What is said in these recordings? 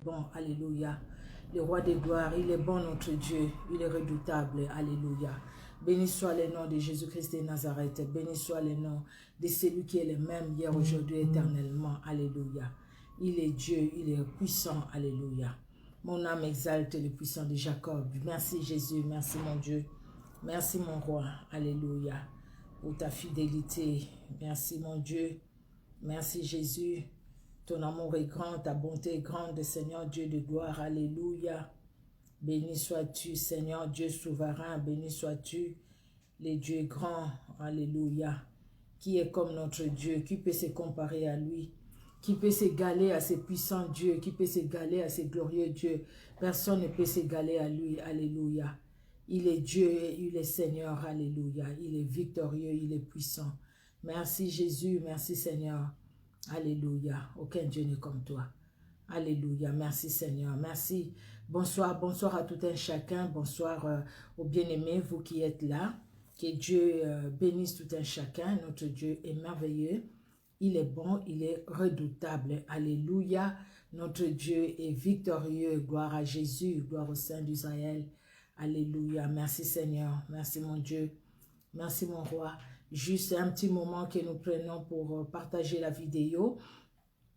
bon, alléluia. Le roi des gloires, il est bon notre Dieu, il est redoutable, alléluia. Béni soit le nom de Jésus-Christ de Nazareth, béni soit le nom de celui qui est le même hier, aujourd'hui, éternellement, alléluia. Il est Dieu, il est puissant, alléluia. Mon âme exalte le puissant de Jacob. Merci Jésus, merci mon Dieu, merci mon roi, alléluia, pour ta fidélité. Merci mon Dieu, merci Jésus. Ton amour est grand, ta bonté est grande, Seigneur Dieu de gloire, alléluia. Béni sois-tu, Seigneur Dieu souverain, béni sois-tu, le Dieu grand, alléluia. Qui est comme notre Dieu, qui peut se comparer à lui, qui peut s'égaler à ce puissant Dieu, qui peut s'égaler à ce glorieux Dieu. Personne ne peut s'égaler à lui, alléluia. Il est Dieu et il est Seigneur, alléluia. Il est victorieux, il est puissant. Merci Jésus, merci Seigneur. Alléluia, aucun Dieu n'est comme toi. Alléluia, merci Seigneur, merci. Bonsoir, bonsoir à tout un chacun, bonsoir aux bien-aimés, vous qui êtes là. Que Dieu bénisse tout un chacun, notre Dieu est merveilleux, il est bon, il est redoutable. Alléluia, notre Dieu est victorieux, gloire à Jésus, gloire au Saint d'Israël. Alléluia, merci Seigneur, merci mon Dieu, merci mon roi. Juste un petit moment que nous prenons pour partager la vidéo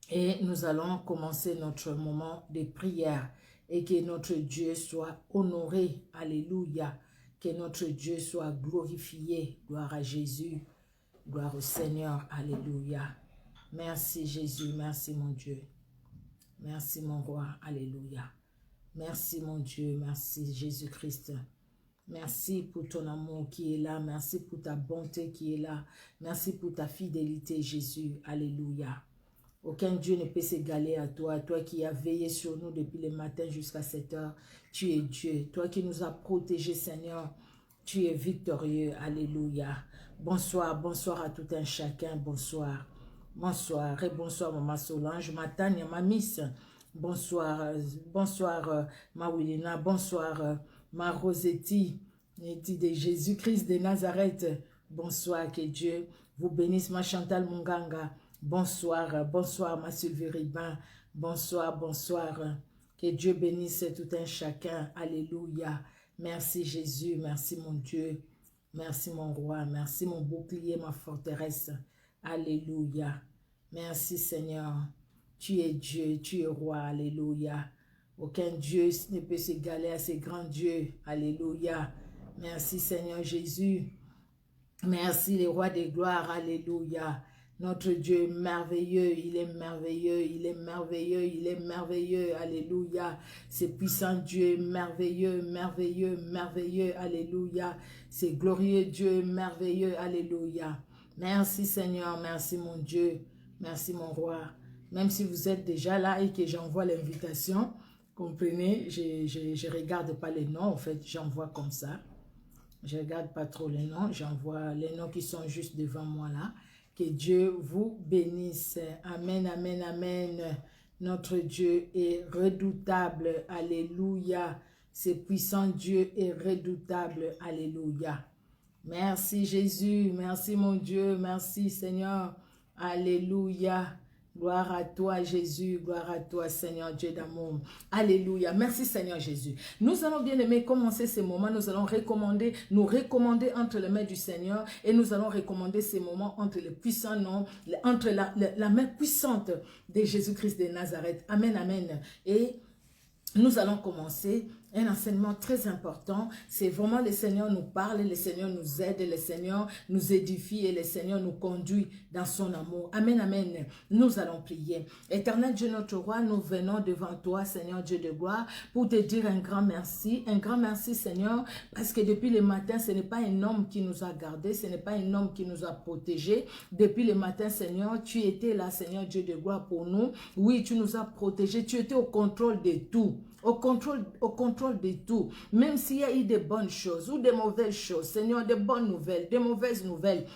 et nous allons commencer notre moment de prière et que notre Dieu soit honoré, alléluia, que notre Dieu soit glorifié, gloire à Jésus, gloire au Seigneur, alléluia. Merci Jésus, merci mon Dieu, merci mon roi, alléluia. Merci mon Dieu, merci Jésus-Christ. Merci pour ton amour qui est là. Merci pour ta bonté qui est là. Merci pour ta fidélité, Jésus. Alléluia. Aucun Dieu ne peut s'égaler à toi. Toi qui as veillé sur nous depuis le matin jusqu'à cette heure. Tu es Dieu. Toi qui nous as protégés, Seigneur. Tu es victorieux. Alléluia. Bonsoir. Bonsoir à tout un chacun. Bonsoir. Bonsoir. Et bonsoir, Maman Solange. Matania, ma miss. Bonsoir. Bonsoir, ma Willina. Bonsoir, ma Rosetti, de Jésus-Christ de Nazareth. Bonsoir, que Dieu vous bénisse, ma Chantal Munganga. Bonsoir, bonsoir, ma Sylvie Ribin. Bonsoir, bonsoir. Que Dieu bénisse tout un chacun. Alléluia. Merci Jésus, merci mon Dieu. Merci mon roi, merci mon bouclier, ma forteresse. Alléluia. Merci Seigneur. Tu es Dieu, tu es roi. Alléluia. Aucun Dieu ne peut s'égaler à ces grands dieux. Alléluia. Merci Seigneur Jésus. Merci les rois des gloires. Alléluia. Notre Dieu est merveilleux. Il est merveilleux. Il est merveilleux. Il est merveilleux. Alléluia. Ce puissant Dieu est merveilleux, merveilleux, merveilleux. Alléluia. Ce glorieux Dieu est merveilleux. Alléluia. Merci Seigneur. Merci mon Dieu. Merci mon roi. Même si vous êtes déjà là et que j'envoie l'invitation, comprenez, je ne regarde pas les noms, en fait, j'envoie comme ça. Je ne regarde pas trop les noms, j'envoie les noms qui sont juste devant moi là. Que Dieu vous bénisse. Amen, amen, amen. Notre Dieu est redoutable. Alléluia. Ce puissant Dieu est redoutable. Alléluia. Merci Jésus, merci mon Dieu, merci Seigneur. Alléluia. Gloire à toi Jésus, gloire à toi Seigneur Dieu d'amour. Alléluia, merci Seigneur Jésus. Nous allons bien aimer commencer ces moments, nous allons nous recommander entre les mains du Seigneur et nous allons recommander ces moments entre les puissants noms, entre la main puissante de Jésus-Christ de Nazareth. Amen, amen. Et nous allons commencer un enseignement très important. C'est vraiment le Seigneur nous parle, le Seigneur nous aide, le Seigneur nous édifie et le Seigneur nous conduit dans son amour. Amen, amen. Nous allons prier. Éternel Dieu notre roi, nous venons devant toi, Seigneur Dieu de gloire, pour te dire un grand merci Seigneur, parce que depuis le matin, ce n'est pas un homme qui nous a gardés, ce n'est pas un homme qui nous a protégés. Depuis le matin, Seigneur, tu étais là, Seigneur Dieu de gloire pour nous. Oui, tu nous as protégés, tu étais au contrôle de tout. Au contrôle de tout, même s'il y a eu des bonnes choses ou des mauvaises choses, Seigneur, des bonnes nouvelles, des mauvaises nouvelles.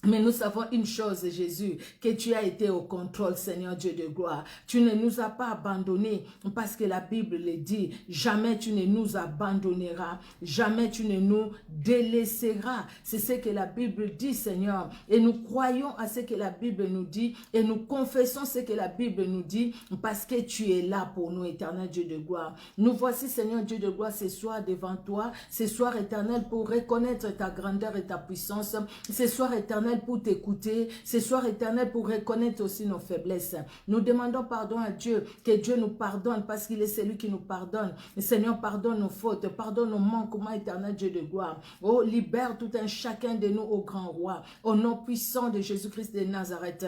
Mais nous savons une chose, Jésus, que tu as été au contrôle, Seigneur Dieu de gloire. Tu ne nous as pas abandonnés parce que la Bible le dit. Jamais tu ne nous abandonneras. Jamais tu ne nous délaisseras. C'est ce que la Bible dit, Seigneur. Et nous croyons à ce que la Bible nous dit. Et nous confessons ce que la Bible nous dit parce que tu es là pour nous, éternel Dieu de gloire. Nous voici, Seigneur Dieu de gloire, ce soir devant toi. Ce soir éternel pour reconnaître ta grandeur et ta puissance. Ce soir éternel pour t'écouter, ce soir éternel pour reconnaître aussi nos faiblesses. Nous demandons pardon à Dieu, que Dieu nous pardonne parce qu'il est celui qui nous pardonne. Seigneur, pardonne nos fautes, pardonne nos manquements, éternel Dieu de gloire. Oh, libère tout un chacun de nous, ô grand roi, au nom puissant de Jésus-Christ de Nazareth.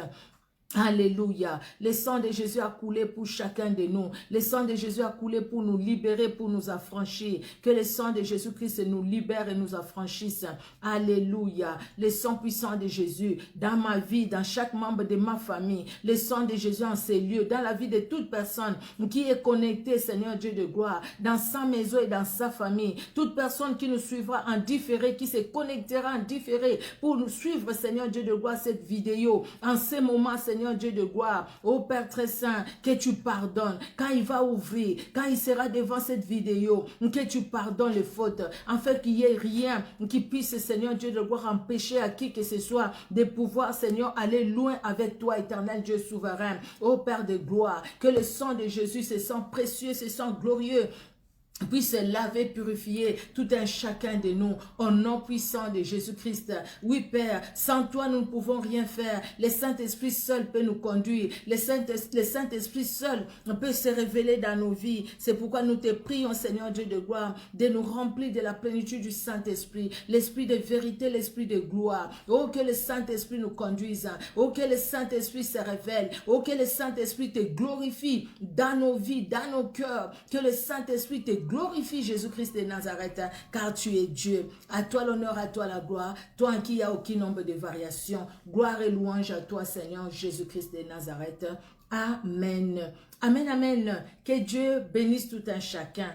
Alléluia. Le sang de Jésus a coulé pour chacun de nous. Le sang de Jésus a coulé pour nous libérer, pour nous affranchir. Que le sang de Jésus-Christ nous libère et nous affranchisse. Alléluia. Le sang puissant de Jésus dans ma vie, dans chaque membre de ma famille. Le sang de Jésus en ces lieux, dans la vie de toute personne qui est connectée, Seigneur Dieu de gloire, dans sa maison et dans sa famille. Toute personne qui nous suivra en différé, qui se connectera en différé pour nous suivre, Seigneur Dieu de gloire, cette vidéo. En ce moment, Seigneur Dieu de gloire, ô Père très saint, que tu pardonnes. Quand il va ouvrir, quand il sera devant cette vidéo, que tu pardonnes les fautes, afin qu'il n'y ait rien qui puisse, Seigneur Dieu de gloire, empêcher à qui que ce soit de pouvoir, Seigneur, aller loin avec toi, éternel Dieu souverain. Ô Père de gloire, que le sang de Jésus, ce sang précieux, ce sang glorieux, puisse laver, purifier tout un chacun de nous, au nom puissant de Jésus-Christ. Oui, Père, sans toi, nous ne pouvons rien faire. Le Saint-Esprit seul peut nous conduire. Le Saint-Esprit seul peut se révéler dans nos vies. C'est pourquoi nous te prions, Seigneur Dieu de gloire, de nous remplir de la plénitude du Saint-Esprit, l'Esprit de vérité, l'Esprit de gloire. Oh, que le Saint-Esprit nous conduise. Oh, que le Saint-Esprit se révèle. Oh, que le Saint-Esprit te glorifie dans nos vies, dans nos cœurs. Que le Saint-Esprit te glorifie, Jésus-Christ de Nazareth, car tu es Dieu. À toi l'honneur, à toi la gloire, toi en qui il n'y a aucun nombre de variations. Gloire et louange à toi, Seigneur Jésus-Christ de Nazareth. Amen. Amen, amen. Que Dieu bénisse tout un chacun.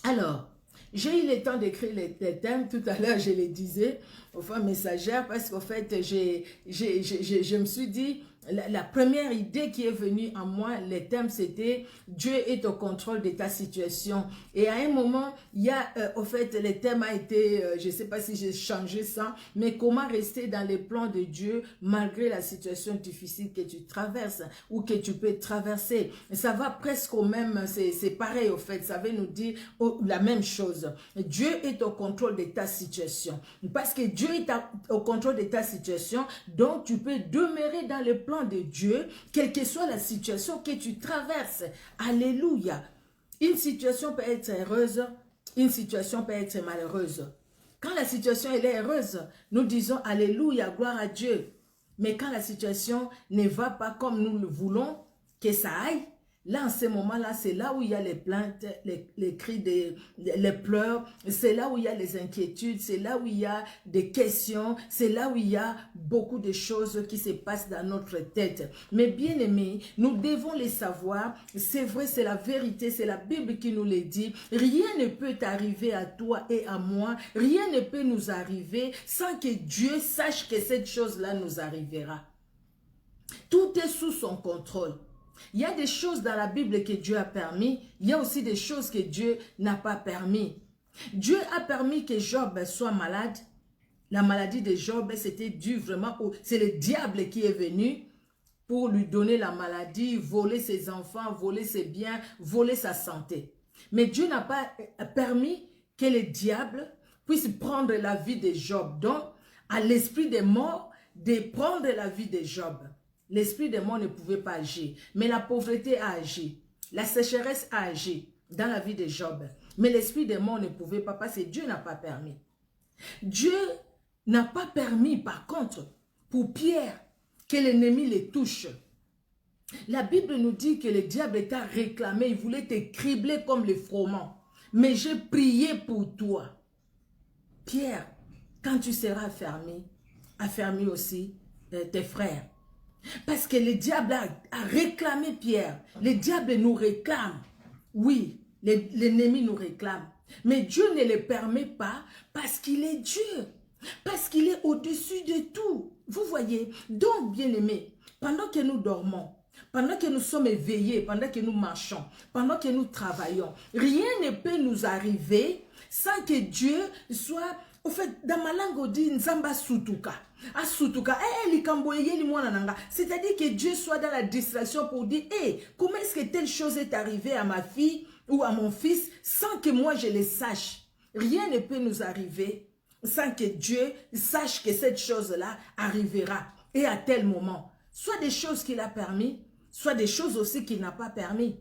Alors, j'ai eu le temps d'écrire les thèmes. Tout à l'heure, je les disais aux femmes messagères parce qu'en fait, je me suis dit, la première idée qui est venue en moi, le thème, c'était Dieu est au contrôle de ta situation. Et à un moment, il y a, au fait, le thème a été, je ne sais pas si j'ai changé ça, mais comment rester dans les plans de Dieu malgré la situation difficile que tu traverses ou que tu peux traverser. Ça va presque au même, c'est pareil au fait, ça veut nous dire la même chose. Dieu est au contrôle de ta situation. Parce que Dieu est au contrôle de ta situation, donc tu peux demeurer dans le plan de Dieu, quelle que soit la situation que tu traverses. Alléluia. Une situation peut être heureuse, une situation peut être malheureuse. Quand la situation elle est heureuse, nous disons Alléluia, gloire à Dieu. Mais quand la situation ne va pas comme nous le voulons que ça aille, là, en ce moment-là, c'est là où il y a les plaintes, les cris, les pleurs, c'est là où il y a les inquiétudes, c'est là où il y a des questions, c'est là où il y a beaucoup de choses qui se passent dans notre tête. Mais bien aimés, nous devons les savoir, c'est vrai, c'est la vérité, c'est la Bible qui nous le dit. Rien ne peut arriver à toi et à moi, rien ne peut nous arriver sans que Dieu sache que cette chose-là nous arrivera. Tout est sous son contrôle. Il y a des choses dans la Bible que Dieu a permis. Il y a aussi des choses que Dieu n'a pas permis. Dieu a permis que Job soit malade. La maladie de Job, c'était dû vraiment c'est le diable qui est venu pour lui donner la maladie, voler ses enfants, voler ses biens, voler sa santé. Mais Dieu n'a pas permis que le diable puisse prendre la vie de Job. Donc, à l'esprit des morts, de prendre la vie de Job. L'esprit des morts ne pouvait pas agir. Mais la pauvreté a agi. La sécheresse a agi dans la vie de Job. Mais l'esprit des morts ne pouvait pas parce que Dieu n'a pas permis. Dieu n'a pas permis, par contre, pour Pierre, que l'ennemi le touche. La Bible nous dit que le diable t'a réclamé, il voulait te cribler comme le froment. Mais j'ai prié pour toi. Pierre, quand tu seras affermi aussi tes frères. Parce que le diable a réclamé Pierre. Le diable nous réclame. Oui, l'ennemi nous réclame. Mais Dieu ne le permet pas parce qu'il est Dieu. Parce qu'il est au-dessus de tout. Vous voyez, donc bien-aimés, pendant que nous dormons, pendant que nous sommes éveillés, pendant que nous marchons, pendant que nous travaillons, rien ne peut nous arriver sans que Dieu soit, au fait, dans ma langue on dit Nzamba Sutuka. C'est-à-dire que Dieu soit dans la distraction pour dire, hey, comment est-ce que telle chose est arrivée à ma fille ou à mon fils sans que moi je le sache. Rien ne peut nous arriver sans que Dieu sache que cette chose-là arrivera et à tel moment. Soit des choses qu'il a permis, soit des choses aussi qu'il n'a pas permis.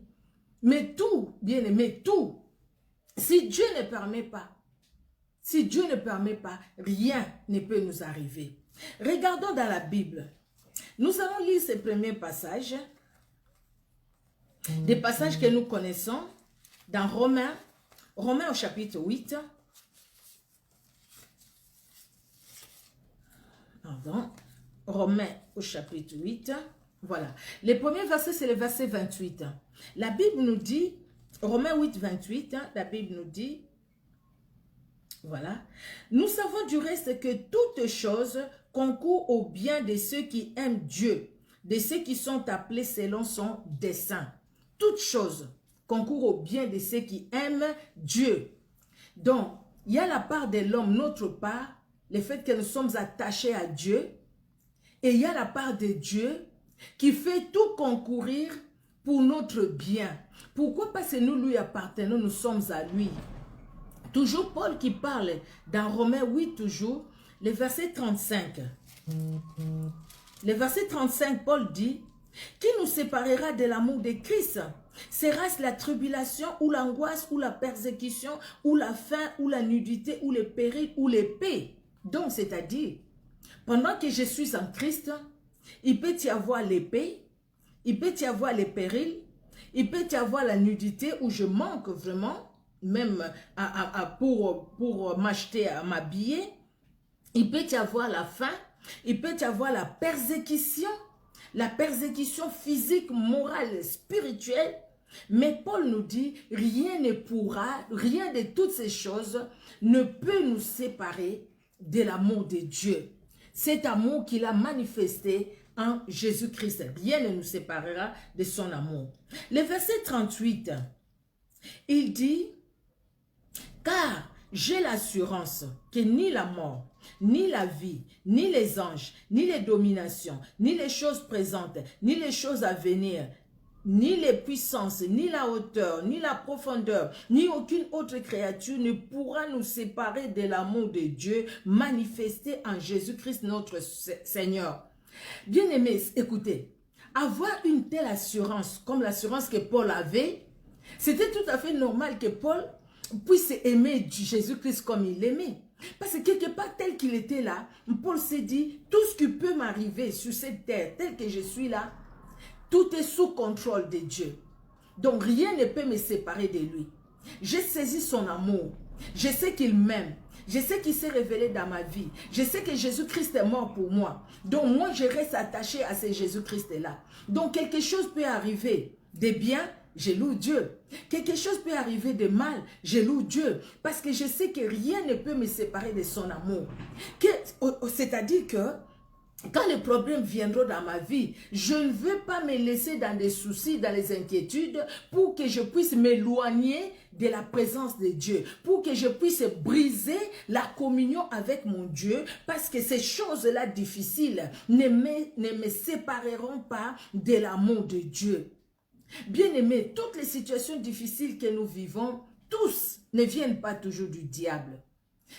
Mais tout, bien aimé, tout, si Dieu ne permet pas, rien ne peut nous arriver. Regardons dans la Bible. Nous allons lire ces premiers passages, des passages que nous connaissons dans Romains au chapitre 8. Pardon. Romains au chapitre 8. Voilà. Le premier verset, c'est le verset 28. La Bible nous dit, Romains 8, 28, la Bible nous dit, voilà. Nous savons du reste que toutes choses concourent au bien de ceux qui aiment Dieu, de ceux qui sont appelés selon son dessein. Toutes choses concourent au bien de ceux qui aiment Dieu. Donc, il y a la part de l'homme, notre part, le fait que nous sommes attachés à Dieu, et il y a la part de Dieu qui fait tout concourir pour notre bien. Pourquoi? Parce que nous lui appartenons, nous sommes à lui. Toujours Paul qui parle dans Romains 8, toujours, le verset 35. Le verset 35, Paul dit, « Qui nous séparera de l'amour de Christ? Sera-ce la tribulation ou l'angoisse ou la persécution ou la faim ou la nudité ou le péril ou l'épée? » Donc, c'est-à-dire, pendant que je suis en Christ, il peut y avoir l'épée, il peut y avoir les périls, il peut y avoir la nudité où je manque vraiment, même pour m'acheter, à m'habiller. Il peut y avoir la faim, il peut y avoir la persécution physique, morale, spirituelle. Mais Paul nous dit, rien ne pourra, rien de toutes ces choses ne peut nous séparer de l'amour de Dieu. Cet amour qu'il a manifesté en Jésus-Christ. Rien ne nous séparera de son amour. Le verset 38, il dit, « Car j'ai l'assurance que ni la mort, ni la vie, ni les anges, ni les dominations, ni les choses présentes, ni les choses à venir, ni les puissances, ni la hauteur, ni la profondeur, ni aucune autre créature ne pourra nous séparer de l'amour de Dieu manifesté en Jésus-Christ notre Seigneur. » Bien-aimés, écoutez, avoir une telle assurance comme l'assurance que Paul avait, c'était tout à fait normal que Paul puisse aimer Jésus-Christ comme il l'aimait. Parce que quelque part tel qu'il était là, Paul s'est dit, tout ce qui peut m'arriver sur cette terre, tel que je suis là, tout est sous contrôle de Dieu. Donc rien ne peut me séparer de lui. J'ai saisi son amour. Je sais qu'il m'aime. Je sais qu'il s'est révélé dans ma vie. Je sais que Jésus-Christ est mort pour moi. Donc moi je reste attaché à ce Jésus-Christ-là. Donc quelque chose peut arriver de bien, je loue Dieu. Quelque chose peut arriver de mal, je loue Dieu. Parce que je sais que rien ne peut me séparer de son amour. C'est-à-dire que quand les problèmes viendront dans ma vie, je ne veux pas me laisser dans des soucis, dans les inquiétudes, pour que je puisse m'éloigner de la présence de Dieu, pour que je puisse briser la communion avec mon Dieu, parce que ces choses-là difficiles ne me sépareront pas de l'amour de Dieu. Bien-aimés, toutes les situations difficiles que nous vivons, tous ne viennent pas toujours du diable.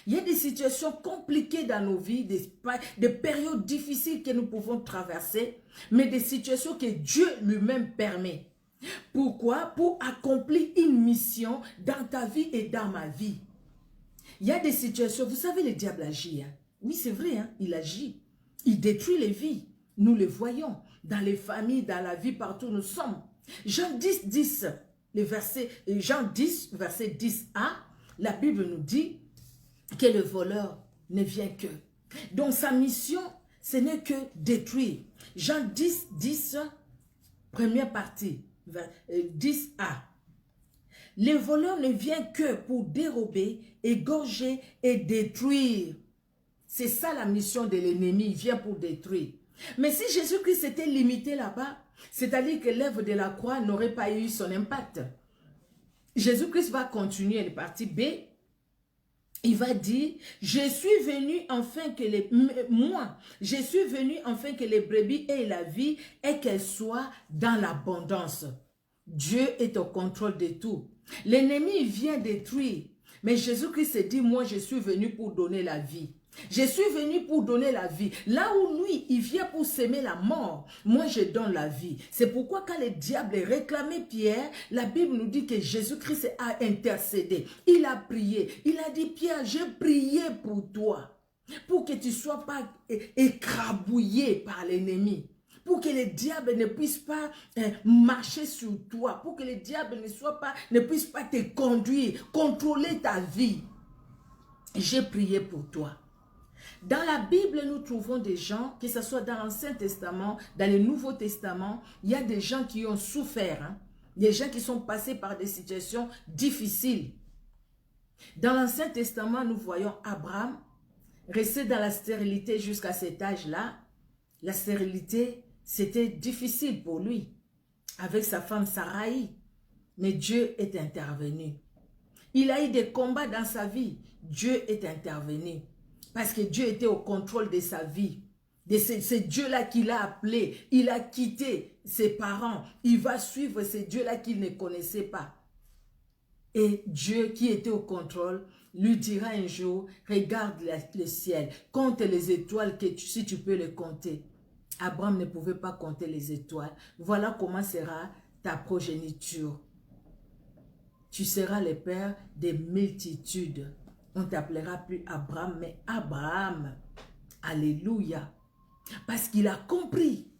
Il y a des situations compliquées dans nos vies, des périodes difficiles que nous pouvons traverser, mais des situations que Dieu lui-même permet. Pourquoi? Pour accomplir une mission dans ta vie et dans ma vie. Il y a des situations, vous savez, le diable agit. Hein? Oui, c'est vrai, hein? Il agit. Il détruit les vies. Nous le voyons dans les familles, dans la vie, partout où nous sommes. Jean 10, 10, Jean 10, verset 10a, la Bible nous dit que le voleur ne vient que. Donc sa mission, ce n'est que détruire. Jean 10, 10, première partie, 10a. Le voleur ne vient que pour dérober, égorger et détruire. C'est ça la mission de l'ennemi, il vient pour détruire. Mais si Jésus-Christ était limité là-bas, c'est-à-dire que l'œuvre de la croix n'aurait pas eu son impact. Jésus-Christ va continuer la partie B. Il va dire, je suis venu afin que les brebis aient la vie et qu'elles soient dans l'abondance. Dieu est au contrôle de tout. L'ennemi vient détruire, mais Jésus-Christ se dit, moi je suis venu pour donner la vie. Je suis venu pour donner la vie. Là où lui, il vient pour s'aimer la mort, moi je donne la vie. C'est pourquoi quand le diable réclamait Pierre, la Bible nous dit que Jésus-Christ a intercédé. Il a prié. Il a dit, Pierre, j'ai prié pour toi. Pour que tu ne sois pas écrabouillé par l'ennemi. Pour que le diable ne puisse pas marcher sur toi. Pour que le diable ne puisse pas te conduire, contrôler ta vie. J'ai prié pour toi. Dans la Bible, nous trouvons des gens, que ce soit dans l'Ancien Testament, dans le Nouveau Testament, il y a des gens qui ont souffert, hein? Des gens qui sont passés par des situations difficiles. Dans l'Ancien Testament, nous voyons Abraham rester dans la stérilité jusqu'à cet âge-là. La stérilité, c'était difficile pour lui, avec sa femme Sarai, mais Dieu est intervenu. Il a eu des combats dans sa vie, Dieu est intervenu. Parce que Dieu était au contrôle de sa vie. C'est Dieu-là qui l'a appelé. Il a quitté ses parents. Il va suivre ce Dieu-là qu'il ne connaissait pas. Et Dieu qui était au contrôle lui dira un jour, regarde le ciel, compte les étoiles si tu peux les compter. Abraham ne pouvait pas compter les étoiles. Voilà comment sera ta progéniture. Tu seras le père des multitudes. On ne t'appellera plus Abraham, mais Abraham. Alléluia. Parce qu'il a compris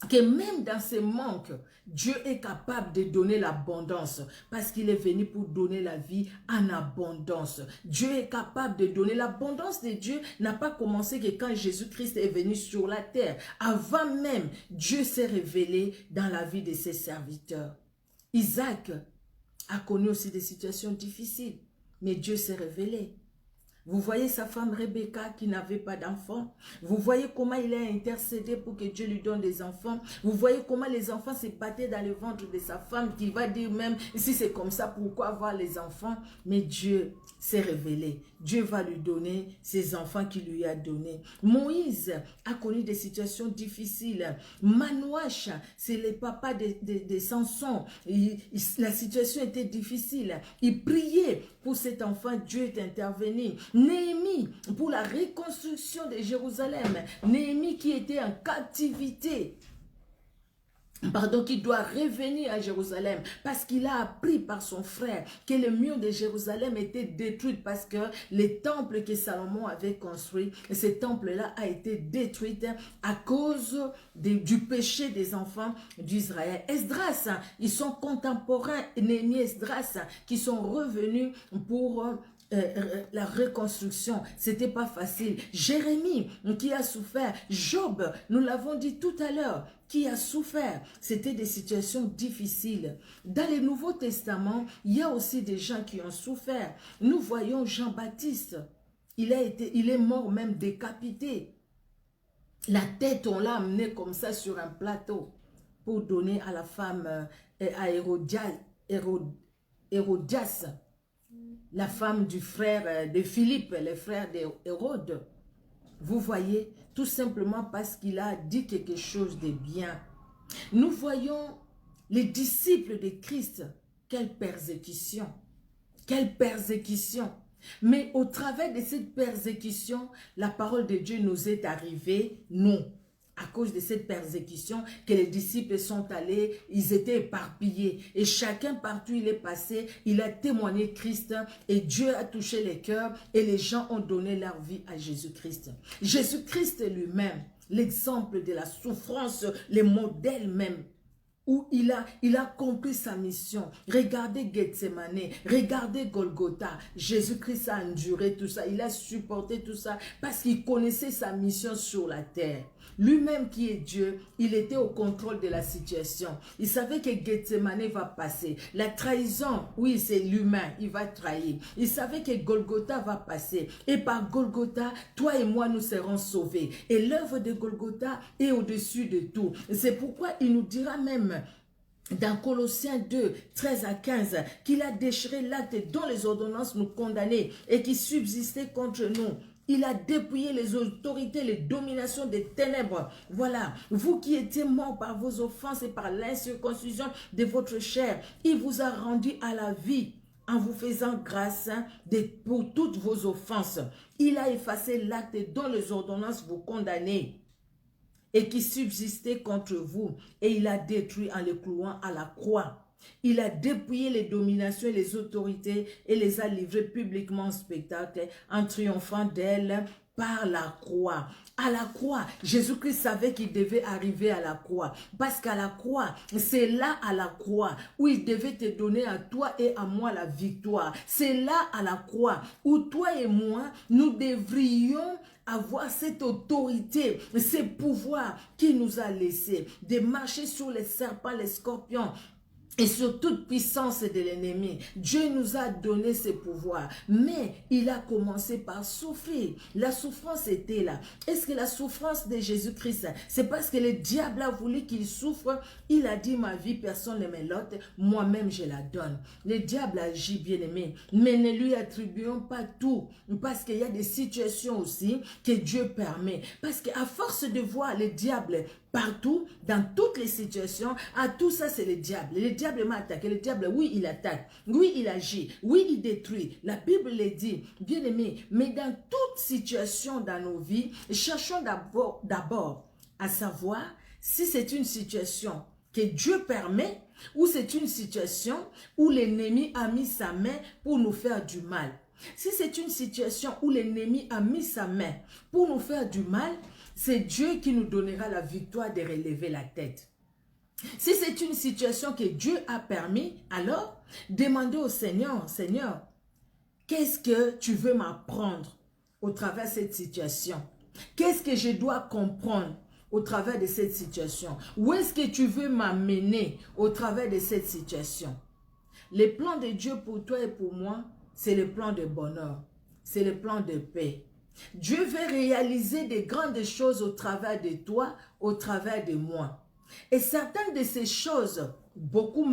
que même dans ce manque, Dieu est capable de donner l'abondance. Parce qu'il est venu pour donner la vie en abondance. Dieu est capable de donner. L'abondance de Dieu n'a pas commencé que quand Jésus-Christ est venu sur la terre. Avant même, Dieu s'est révélé dans la vie de ses serviteurs. Isaac a connu aussi des situations difficiles. Mais Dieu s'est révélé. Vous voyez sa femme Rebecca qui n'avait pas d'enfant. Vous voyez comment il a intercédé pour que Dieu lui donne des enfants. Vous voyez comment les enfants se battaient dans le ventre de sa femme qui va dire même, si c'est comme ça, pourquoi avoir les enfants? Mais Dieu s'est révélé. Dieu va lui donner ses enfants qu'il lui a donnés. Moïse a connu des situations difficiles. Manouach, c'est le papa de Samson. La situation était difficile. Il priait pour cet enfant. Dieu est intervenu. Néhémie, pour la reconstruction de Jérusalem. Néhémie qui était en captivité. Qui doit revenir à Jérusalem parce qu'il a appris par son frère que le mur de Jérusalem était détruit parce que le temple que Salomon avait construit, ce temple-là a été détruit à cause du péché des enfants d'Israël. Esdras, ils sont contemporains, Néhémie et Esdras, qui sont revenus pour la reconstruction. C'était pas facile. Jérémie qui a souffert. Job, nous l'avons dit tout à l'heure, qui a souffert. C'était des situations difficiles. Dans le Nouveau Testament, il y a aussi des gens qui ont souffert. Nous voyons Jean-Baptiste. Il est mort même décapité. La tête, on l'a amené comme ça sur un plateau pour donner à la femme, à Hérodias, la femme du frère de Philippe, le frère d'Hérode. Vous voyez, tout simplement parce qu'il a dit quelque chose de bien. Nous voyons les disciples de Christ. Quelle persécution! Quelle persécution! Mais au travers de cette persécution, la parole de Dieu nous est arrivée, nous. À cause de cette persécution, que les disciples sont allés, ils étaient éparpillés. Et chacun partout il est passé, il a témoigné Christ et Dieu a touché les cœurs et les gens ont donné leur vie à Jésus-Christ. Jésus-Christ lui-même, l'exemple de la souffrance, le modèle même, où il a compris sa mission. Regardez Gethsemane, regardez Golgotha. Jésus-Christ a enduré tout ça, il a supporté tout ça parce qu'il connaissait sa mission sur la terre. Lui-même qui est Dieu, il était au contrôle de la situation. Il savait que Gethsemane va passer. La trahison, oui, c'est l'humain, il va trahir. Il savait que Golgotha va passer. Et par Golgotha, toi et moi, nous serons sauvés. Et l'œuvre de Golgotha est au-dessus de tout. C'est pourquoi il nous dira même dans Colossiens 2, 13 à 15, qu'il a déchiré l'acte dont les ordonnances nous condamnaient et qui subsistait contre nous. Il a dépouillé les autorités, les dominations des ténèbres. Voilà, vous qui étiez morts par vos offenses et par l'incirconcision de votre chair, il vous a rendu à la vie en vous faisant grâce pour toutes vos offenses. Il a effacé l'acte dont les ordonnances vous condamnaient et qui subsistait contre vous, et il a détruit en les clouant à la croix. Il a dépouillé les dominations et les autorités et les a livrées publiquement en spectacle en triomphant d'elles par la croix. À la croix, Jésus-Christ savait qu'il devait arriver à la croix. Parce qu'à la croix, c'est là à la croix où il devait te donner à toi et à moi la victoire. C'est là à la croix où toi et moi, nous devrions avoir cette autorité, ce pouvoir qu'il nous a laissé, de marcher sur les serpents, les scorpions, et sur toute puissance de l'ennemi. Dieu nous a donné ce pouvoir, mais il a commencé par souffrir. La souffrance était là. Est-ce que la souffrance de Jésus-Christ, c'est parce que le diable a voulu qu'il souffre? Il a dit, ma vie, personne ne me l'ôte, moi-même je la donne. Le diable agit, bien aimé, mais ne lui attribuons pas tout, parce qu'il y a des situations aussi que Dieu permet. Parce qu'à force de voir le diable partout, dans toutes les situations, à tout ça c'est le diable. Le diable m'a attaqué, le diable, oui, il attaque, oui, il agit, oui, il détruit. La Bible le dit, bien aimé, mais dans toute situation dans nos vies, cherchons d'abord à savoir si c'est une situation que Dieu permet ou c'est une situation où l'ennemi a mis sa main pour nous faire du mal. Si c'est une situation où l'ennemi a mis sa main pour nous faire du mal, c'est Dieu qui nous donnera la victoire de relever la tête. Si c'est une situation que Dieu a permis, alors demandez au Seigneur, Seigneur, qu'est-ce que tu veux m'apprendre au travers de cette situation? Qu'est-ce que je dois comprendre au travers de cette situation? Où est-ce que tu veux m'amener au travers de cette situation? Les plans de Dieu pour toi et pour moi, c'est le plan de bonheur, c'est le plan de paix. Dieu veut réaliser de grandes choses au travers de toi, au travers de moi. Et certaines de ces choses, beaucoup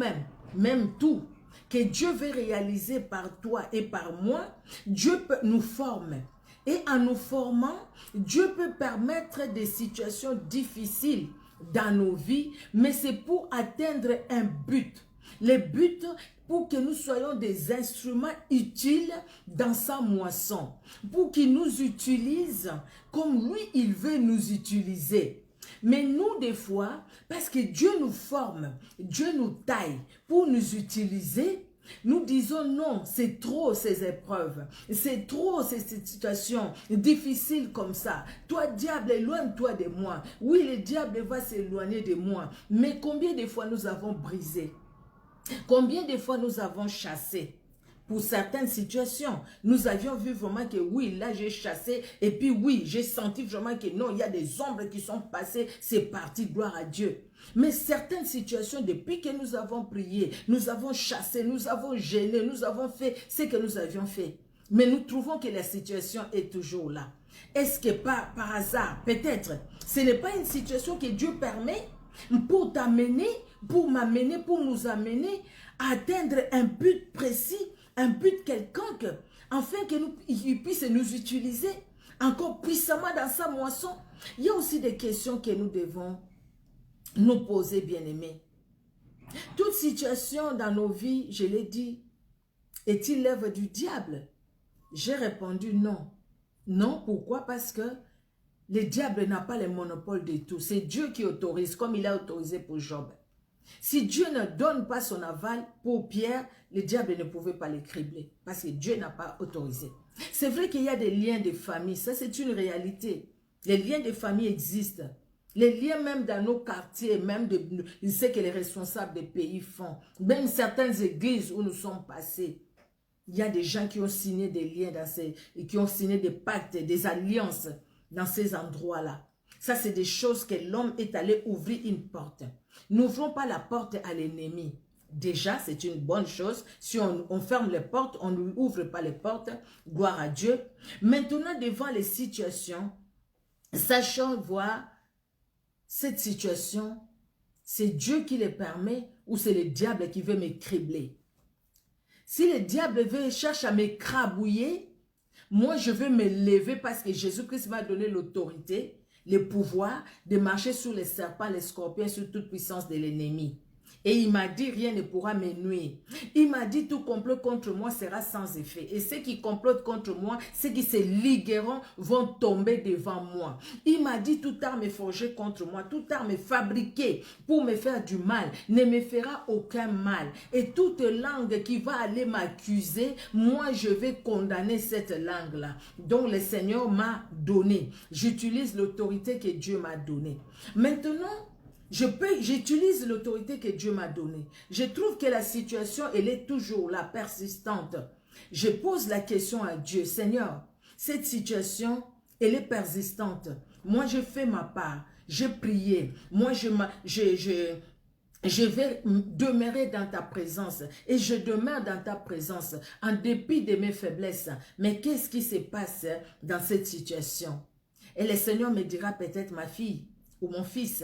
même tout, que Dieu veut réaliser par toi et par moi, Dieu peut nous former. Et en nous formant, Dieu peut permettre des situations difficiles dans nos vies, mais c'est pour atteindre un but. Le but pour que nous soyons des instruments utiles dans sa moisson, pour qu'il nous utilise comme lui, il veut nous utiliser. Mais nous, des fois, parce que Dieu nous forme, Dieu nous taille pour nous utiliser, nous disons non, c'est trop ces épreuves, c'est trop ces situations difficiles comme ça. Toi, diable, éloigne-toi de moi. Oui, le diable va s'éloigner de moi. Mais combien de fois nous avons brisé? Combien de fois nous avons chassé? Pour certaines situations, nous avions vu vraiment que oui, là j'ai chassé et puis oui, j'ai senti vraiment que non, il y a des ombres qui sont passées, c'est parti, gloire à Dieu. Mais certaines situations, depuis que nous avons prié, nous avons chassé, nous avons gêné, nous avons fait ce que nous avions fait. Mais nous trouvons que la situation est toujours là. Est-ce que par hasard, peut-être, ce n'est pas une situation que Dieu permet pour t'amener, pour m'amener, pour nous amener à atteindre un but précis, un but quelconque, afin qu'il puisse nous utiliser encore puissamment dans sa moisson? Il y a aussi des questions que nous devons nous poser, bien-aimés. Toute situation dans nos vies, je l'ai dit, est-il l'œuvre du diable? J'ai répondu non. Non, pourquoi? Parce que le diable n'a pas le monopole de tout. C'est Dieu qui autorise, comme il a autorisé pour Job. Si Dieu ne donne pas son aval pour Pierre, le diable ne pouvait pas le cribler. Parce que Dieu n'a pas autorisé. C'est vrai qu'il y a des liens de famille. Ça, c'est une réalité. Les liens de famille existent. Les liens même dans nos quartiers, même je sais que les responsables des pays font. Même certaines églises où nous sommes passés. Il y a des gens qui ont signé des liens, qui ont signé des pactes, des alliances dans ces endroits-là. Ça, c'est des choses que l'homme est allé ouvrir une porte. N'ouvrons pas la porte à l'ennemi. Déjà, c'est une bonne chose. Si on ferme les portes, on ne lui ouvre pas les portes. Gloire à Dieu. Maintenant, devant les situations, sachant voir cette situation, c'est Dieu qui les permet ou c'est le diable qui veut m'écribler. Si le diable cherche à m'écrabouiller, moi je veux me lever parce que Jésus-Christ m'a donné l'autorité, le pouvoir de marcher sur les serpents, les scorpions, sur toute puissance de l'ennemi. Et il m'a dit, rien ne pourra me nuire. Il m'a dit, tout complot contre moi sera sans effet. Et ceux qui complotent contre moi, ceux qui se ligueront, vont tomber devant moi. Il m'a dit, toute arme forgée contre moi, toute arme fabriquée pour me faire du mal, ne me fera aucun mal. Et toute langue qui va aller m'accuser, moi je vais condamner cette langue-là. Donc le Seigneur m'a donné. J'utilise l'autorité que Dieu m'a donnée. Maintenant, j'utilise l'autorité que Dieu m'a donnée. Je trouve que la situation, elle est toujours là, persistante. Je pose la question à Dieu, Seigneur, cette situation, elle est persistante. Moi, je fais ma part. J'ai prié. Moi, je vais demeurer dans ta présence. Et je demeure dans ta présence en dépit de mes faiblesses. Mais qu'est-ce qui se passe dans cette situation? Et le Seigneur me dira peut-être, ma fille ou mon fils,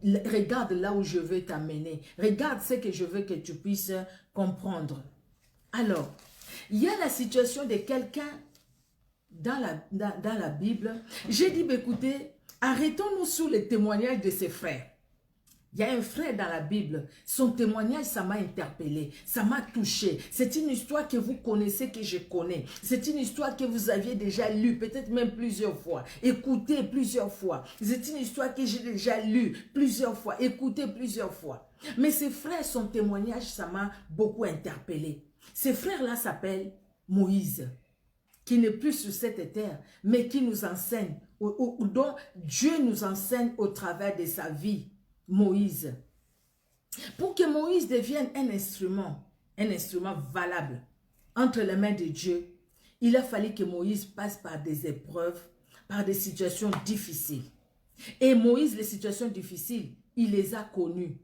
regarde là où je veux t'amener. Regarde ce que je veux que tu puisses comprendre. Alors, il y a la situation de quelqu'un dans la Bible. J'ai dit, écoutez, arrêtons-nous sur le témoignage de ses frères. Il y a un frère dans la Bible, son témoignage, ça m'a interpellé, ça m'a touché. C'est une histoire que vous connaissez, que je connais. C'est une histoire que vous aviez déjà lue, peut-être même plusieurs fois, écoutée plusieurs fois. C'est une histoire que j'ai déjà lue plusieurs fois, écoutée plusieurs fois. Mais ce frère, son témoignage, ça m'a beaucoup interpellé. Ce frère-là s'appelle Moïse, qui n'est plus sur cette terre, mais qui nous enseigne, dont Dieu nous enseigne au travers de sa vie. Moïse. Pour que Moïse devienne un instrument valable entre les mains de Dieu, il a fallu que Moïse passe par des épreuves, par des situations difficiles. Et Moïse, les situations difficiles, il les a connues.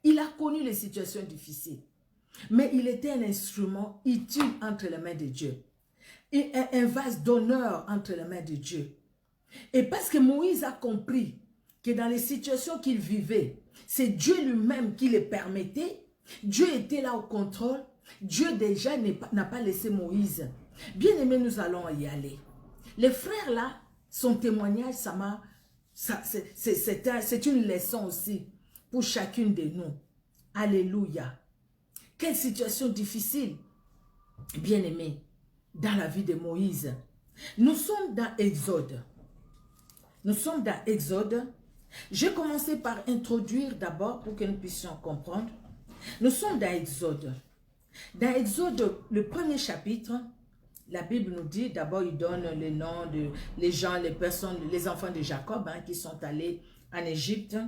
Il a connu les situations difficiles. Mais il était un instrument utile entre les mains de Dieu. Et un vase d'honneur entre les mains de Dieu. Et parce que Moïse a compris que dans les situations qu'il vivait, c'est Dieu lui-même qui les permettait. Dieu était là au contrôle. Dieu déjà n'a pas laissé Moïse. Bien aimé, nous allons y aller. Les frères là, son témoignage, c'est une leçon aussi pour chacune de nous. Alléluia. Quelle situation difficile, bien aimé, dans la vie de Moïse. Nous sommes dans Exode. Nous sommes dans Exode. J'ai commencé par introduire d'abord pour que nous puissions comprendre. Nous sommes dans Exode. Dans Exode, le premier chapitre, la Bible nous dit, d'abord il donne les noms de les gens, les personnes, les enfants de Jacob qui sont allés en Égypte.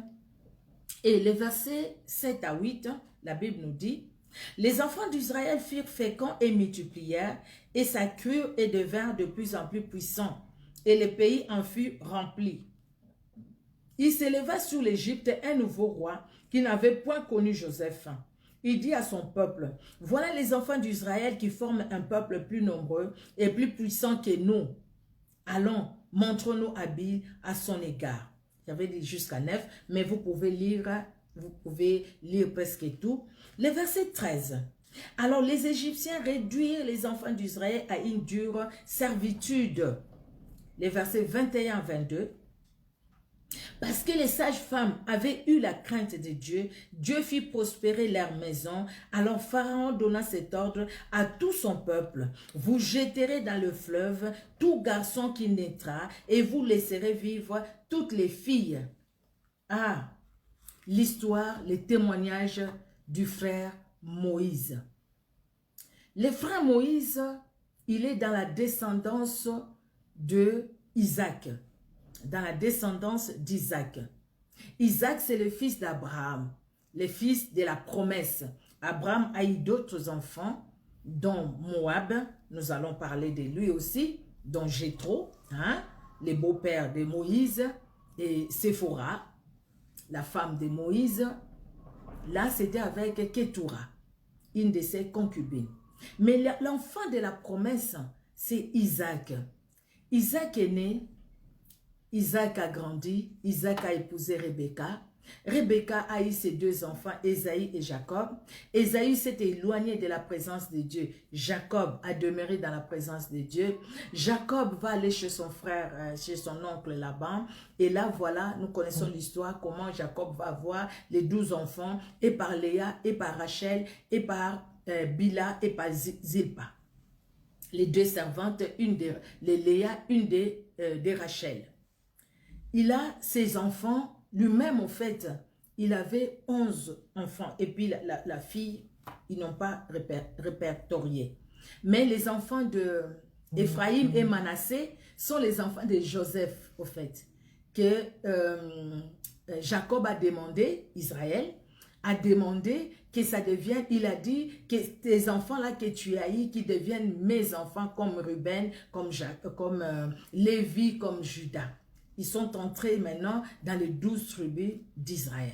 Et les versets 7 à 8, la Bible nous dit, les enfants d'Israël furent féconds et multiplièrent, et s'accrurent et devinrent de plus en plus puissants, et le pays en fut rempli. Il s'éleva sur l'Égypte un nouveau roi qui n'avait point connu Joseph. Il dit à son peuple, voilà les enfants d'Israël qui forment un peuple plus nombreux et plus puissant que nous. Allons, montrons-nous habiles à son égard. J'avais dit jusqu'à 9, mais vous pouvez lire presque tout. Le verset 13. Alors les Égyptiens réduirent les enfants d'Israël à une dure servitude. Les versets 21 à 22. Parce que les sages-femmes avaient eu la crainte de Dieu, Dieu fit prospérer leur maison. Alors Pharaon donna cet ordre à tout son peuple. Vous jetterez dans le fleuve tout garçon qui naîtra et vous laisserez vivre toutes les filles. Ah, l'histoire, les témoignages du frère Moïse. Le frère Moïse, il est dans la descendance de Isaac. Dans la descendance d'Isaac. Isaac, c'est le fils d'Abraham, le fils de la promesse. Abraham a eu d'autres enfants, dont Moab, nous allons parler de lui aussi, dont Jéthro, le beau-père de Moïse. et Séphora, la femme de Moïse, là c'était avec Ketura, une de ses concubines. Mais l'enfant de la promesse, c'est Isaac. Isaac est né, Isaac a grandi, Isaac a épousé Rebecca. Rebecca a eu ses deux enfants, Ésaü et Jacob. Ésaü s'est éloigné de la présence de Dieu. Jacob a demeuré dans la présence de Dieu. Jacob va aller chez son frère, chez son oncle Laban. Et là, voilà, nous connaissons l'histoire, comment Jacob va avoir les 12 enfants, et par Léa, et par Rachel, et par Bila, et par Zilpa. Les deux servantes, une de Léa, une de Rachel. Il a ses enfants. Lui-même, en fait, il avait 11 enfants. Et puis, la fille, ils n'ont pas répertorié. Mais les enfants d'Éphraïm et Manassé sont les enfants de Joseph, au fait. Que Jacob a demandé, Israël, a demandé que ça devienne, il a dit que tes enfants-là que tu as eu, qui deviennent mes enfants comme Ruben, comme Lévi, comme Judas. Ils sont entrés maintenant dans les 12 tribus d'Israël.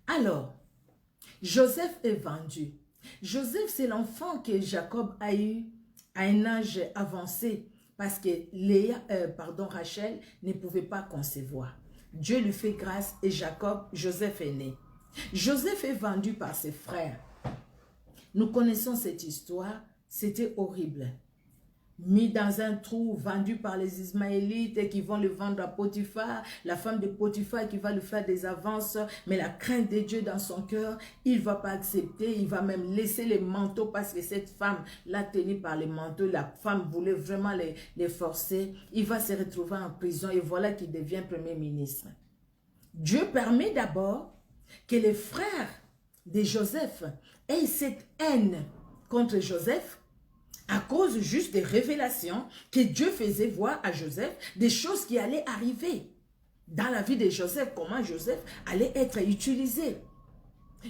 Alors, Joseph est vendu. Joseph, c'est l'enfant que Jacob a eu à un âge avancé parce que Rachel ne pouvait pas concevoir. Dieu lui fait grâce et Joseph est né. Joseph est vendu par ses frères. Nous connaissons cette histoire, c'était horrible. Mis dans un trou, vendu par les Ismaélites et qui vont le vendre à Potiphar, la femme de Potiphar qui va lui faire des avances, mais la crainte de Dieu dans son cœur, il ne va pas accepter, il va même laisser les manteaux parce que cette femme l'a tenu par les manteaux, la femme voulait vraiment les forcer, il va se retrouver en prison et voilà qu'il devient premier ministre. Dieu permet d'abord que les frères de Joseph aient cette haine contre Joseph à cause juste des révélations que Dieu faisait voir à Joseph, des choses qui allaient arriver dans la vie de Joseph, comment Joseph allait être utilisé,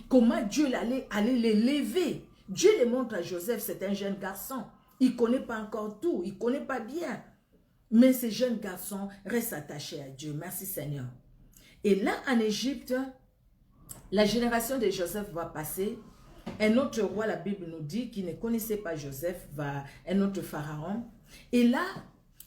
comment Dieu allait l'élever. Dieu le montre à Joseph, c'est un jeune garçon, il ne connaît pas encore tout, il ne connaît pas bien, mais ce jeune garçon reste attaché à Dieu, merci Seigneur. Et là en Égypte, la génération de Joseph va passer. Un autre roi, la Bible nous dit, qui ne connaissait pas Joseph, un autre pharaon. Et là,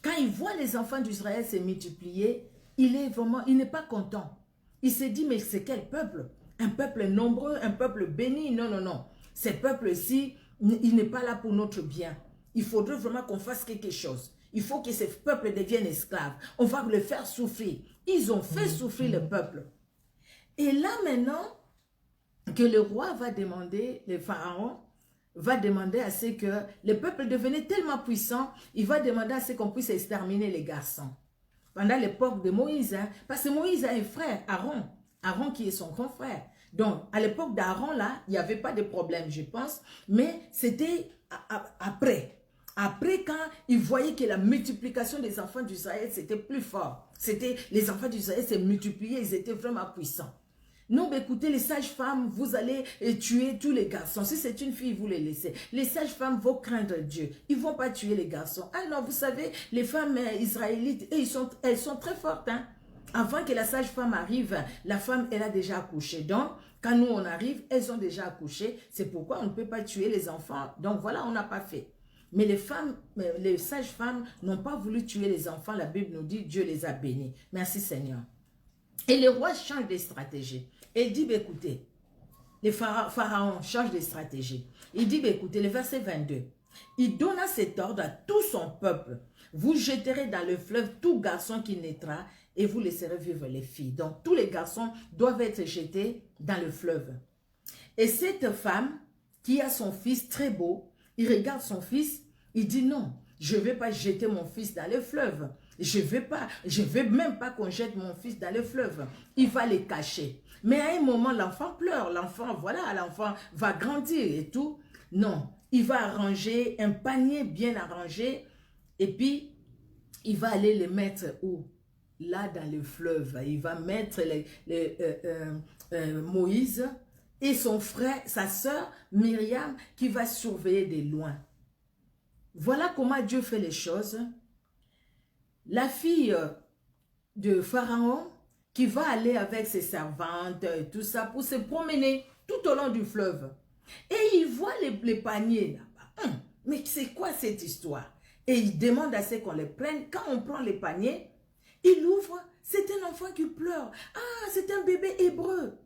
quand il voit les enfants d'Israël se multiplier, il n'est pas content. Il se dit, mais c'est quel peuple? Un peuple nombreux, un peuple béni? Non, non, non. Ce peuple-ci, il n'est pas là pour notre bien. Il faudrait vraiment qu'on fasse quelque chose. Il faut que ce peuple devienne esclave. On va le faire souffrir. Ils ont fait souffrir le peuple. Et là maintenant, que le roi va demander, le pharaon va demander à ce que le peuple devenait tellement puissant, il va demander à ce qu'on puisse exterminer les garçons. Pendant l'époque de Moïse, hein, parce que Moïse a un frère, Aaron qui est son grand frère. Donc, à l'époque d'Aaron, là, il n'y avait pas de problème, je pense, mais c'était après. Après, quand il voyait que la multiplication des enfants d'Israël, c'était plus fort. Les enfants d'Israël se multipliaient, ils étaient vraiment puissants. Non, mais écoutez, les sages-femmes, vous allez tuer tous les garçons. Si c'est une fille, vous les laissez. Les sages-femmes vont craindre Dieu. Ils ne vont pas tuer les garçons. Ah non, vous savez, les femmes israélites, elles sont très fortes. Hein? Avant que la sage-femme arrive, la femme, elle a déjà accouché. Donc, quand nous, on arrive, elles ont déjà accouché. C'est pourquoi on ne peut pas tuer les enfants. Donc, voilà, on n'a pas fait. Mais les sages-femmes n'ont pas voulu tuer les enfants. La Bible nous dit, Dieu les a bénis. Merci Seigneur. Et le roi change de stratégie. Et il dit, bah, écoutez, le pharaon change de stratégie. Il dit, bah, écoutez, le verset 22, il donna cet ordre à tout son peuple. Vous jeterez dans le fleuve tout garçon qui naîtra et vous laisserez vivre les filles. Donc, tous les garçons doivent être jetés dans le fleuve. Et cette femme qui a son fils très beau, il regarde son fils, il dit non, je ne vais pas jeter mon fils dans le fleuve. Je ne veux même pas qu'on jette mon fils dans le fleuve. Il va les cacher. Mais à un moment, l'enfant pleure. L'enfant, voilà, l'enfant va grandir et tout. Non, il va arranger un panier bien arrangé. Et puis, il va aller les mettre où? Là, dans le fleuve. Il va mettre Moïse et son frère, sa sœur Myriam, qui va surveiller de loin. Voilà comment Dieu fait les choses. La fille de Pharaon qui va aller avec ses servantes et tout ça pour se promener tout au long du fleuve. Et il voit les paniers là-bas. Mais c'est quoi cette histoire? Et il demande à ce qu'on les prenne. Quand on prend les paniers, il ouvre, c'est un enfant qui pleure. Ah, c'est un bébé hébreu.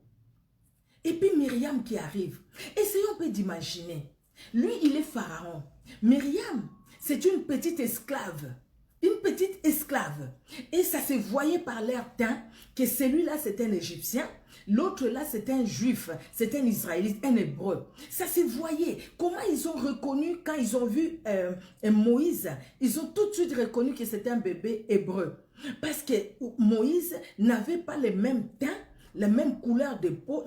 Et puis Myriam qui arrive. Essayons un peu d'imaginer. Lui, il est Pharaon. Myriam, c'est une petite esclave. Une petite esclave. Et ça se voyait par l'air teint que celui-là, c'est un Égyptien. L'autre là, c'est un Juif. C'est un Israélite, un Hébreu. Ça se voyait. Comment ils ont reconnu quand ils ont vu Moïse? Ils ont tout de suite reconnu que c'était un bébé hébreu. Parce que Moïse n'avait pas les mêmes teints, la même couleur de peau,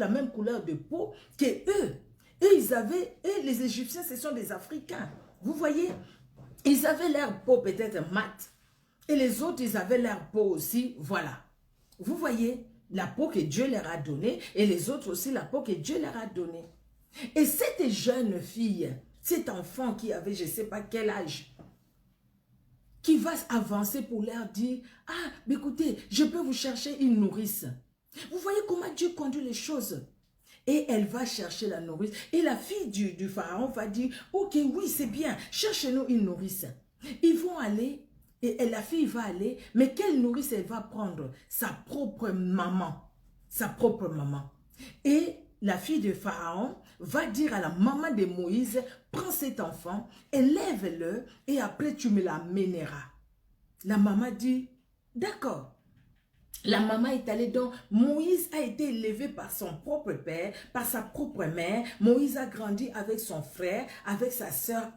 que eux. Et les Égyptiens, ce sont des Africains. Vous voyez? Ils avaient leur peau peut-être mat. Et les autres, ils avaient leur peau aussi, voilà. Vous voyez, la peau que Dieu leur a donnée. Et les autres aussi, la peau que Dieu leur a donnée. Et cette jeune fille, cet enfant qui avait je ne sais pas quel âge, qui va avancer pour leur dire, ah, mais écoutez, je peux vous chercher une nourrice. Vous voyez comment Dieu conduit les choses. Et elle va chercher la nourrice. Et la fille du pharaon va dire, ok, oui, c'est bien, cherchez-nous une nourrice. Ils vont aller, et la fille va aller, mais quelle nourrice elle va prendre? Sa propre maman. Sa propre maman. Et la fille de Pharaon va dire à la maman de Moïse, prends cet enfant, élève-le, et après tu me l'amèneras. La maman dit, d'accord. La maman est allée, donc Moïse a été élevé par son propre père, par sa propre mère. Moïse a grandi avec son frère, avec sa sœur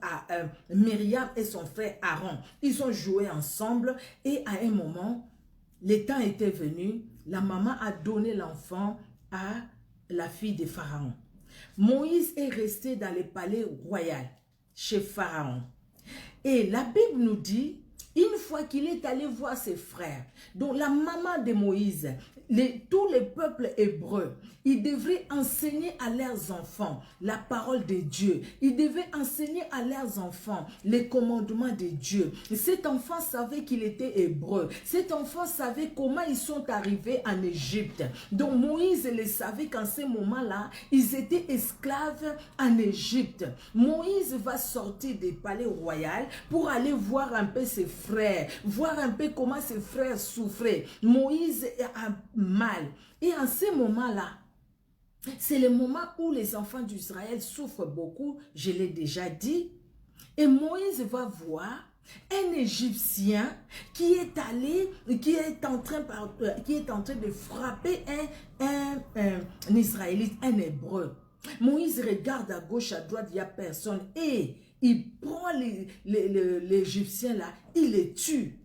Myriam et son frère Aaron. Ils ont joué ensemble et à un moment, le temps était venu, la maman a donné l'enfant à la fille de Pharaon. Moïse est resté dans le palais royal chez Pharaon. Et la Bible nous dit, une fois qu'il est allé voir ses frères, donc la maman de Moïse, tous les peuples hébreux, ils devraient enseigner à leurs enfants la parole de Dieu. Ils devaient enseigner à leurs enfants les commandements de Dieu. Cet enfant savait qu'il était hébreu. Cet enfant savait comment ils sont arrivés en Égypte. Donc Moïse les savait qu'en ce moment-là, ils étaient esclaves en Égypte. Moïse va sortir du palais royal pour aller voir un peu ses frères, voir un peu comment ses frères souffraient. Moïse a mal. Et en ce moment-là, c'est le moment où les enfants d'Israël souffrent beaucoup, je l'ai déjà dit. Et Moïse va voir un Égyptien qui est allé, qui est en train de frapper un Israélite, un Hébreu. Moïse regarde à gauche, à droite, il n'y a personne. Et il prend l'Égyptien là, il les tue.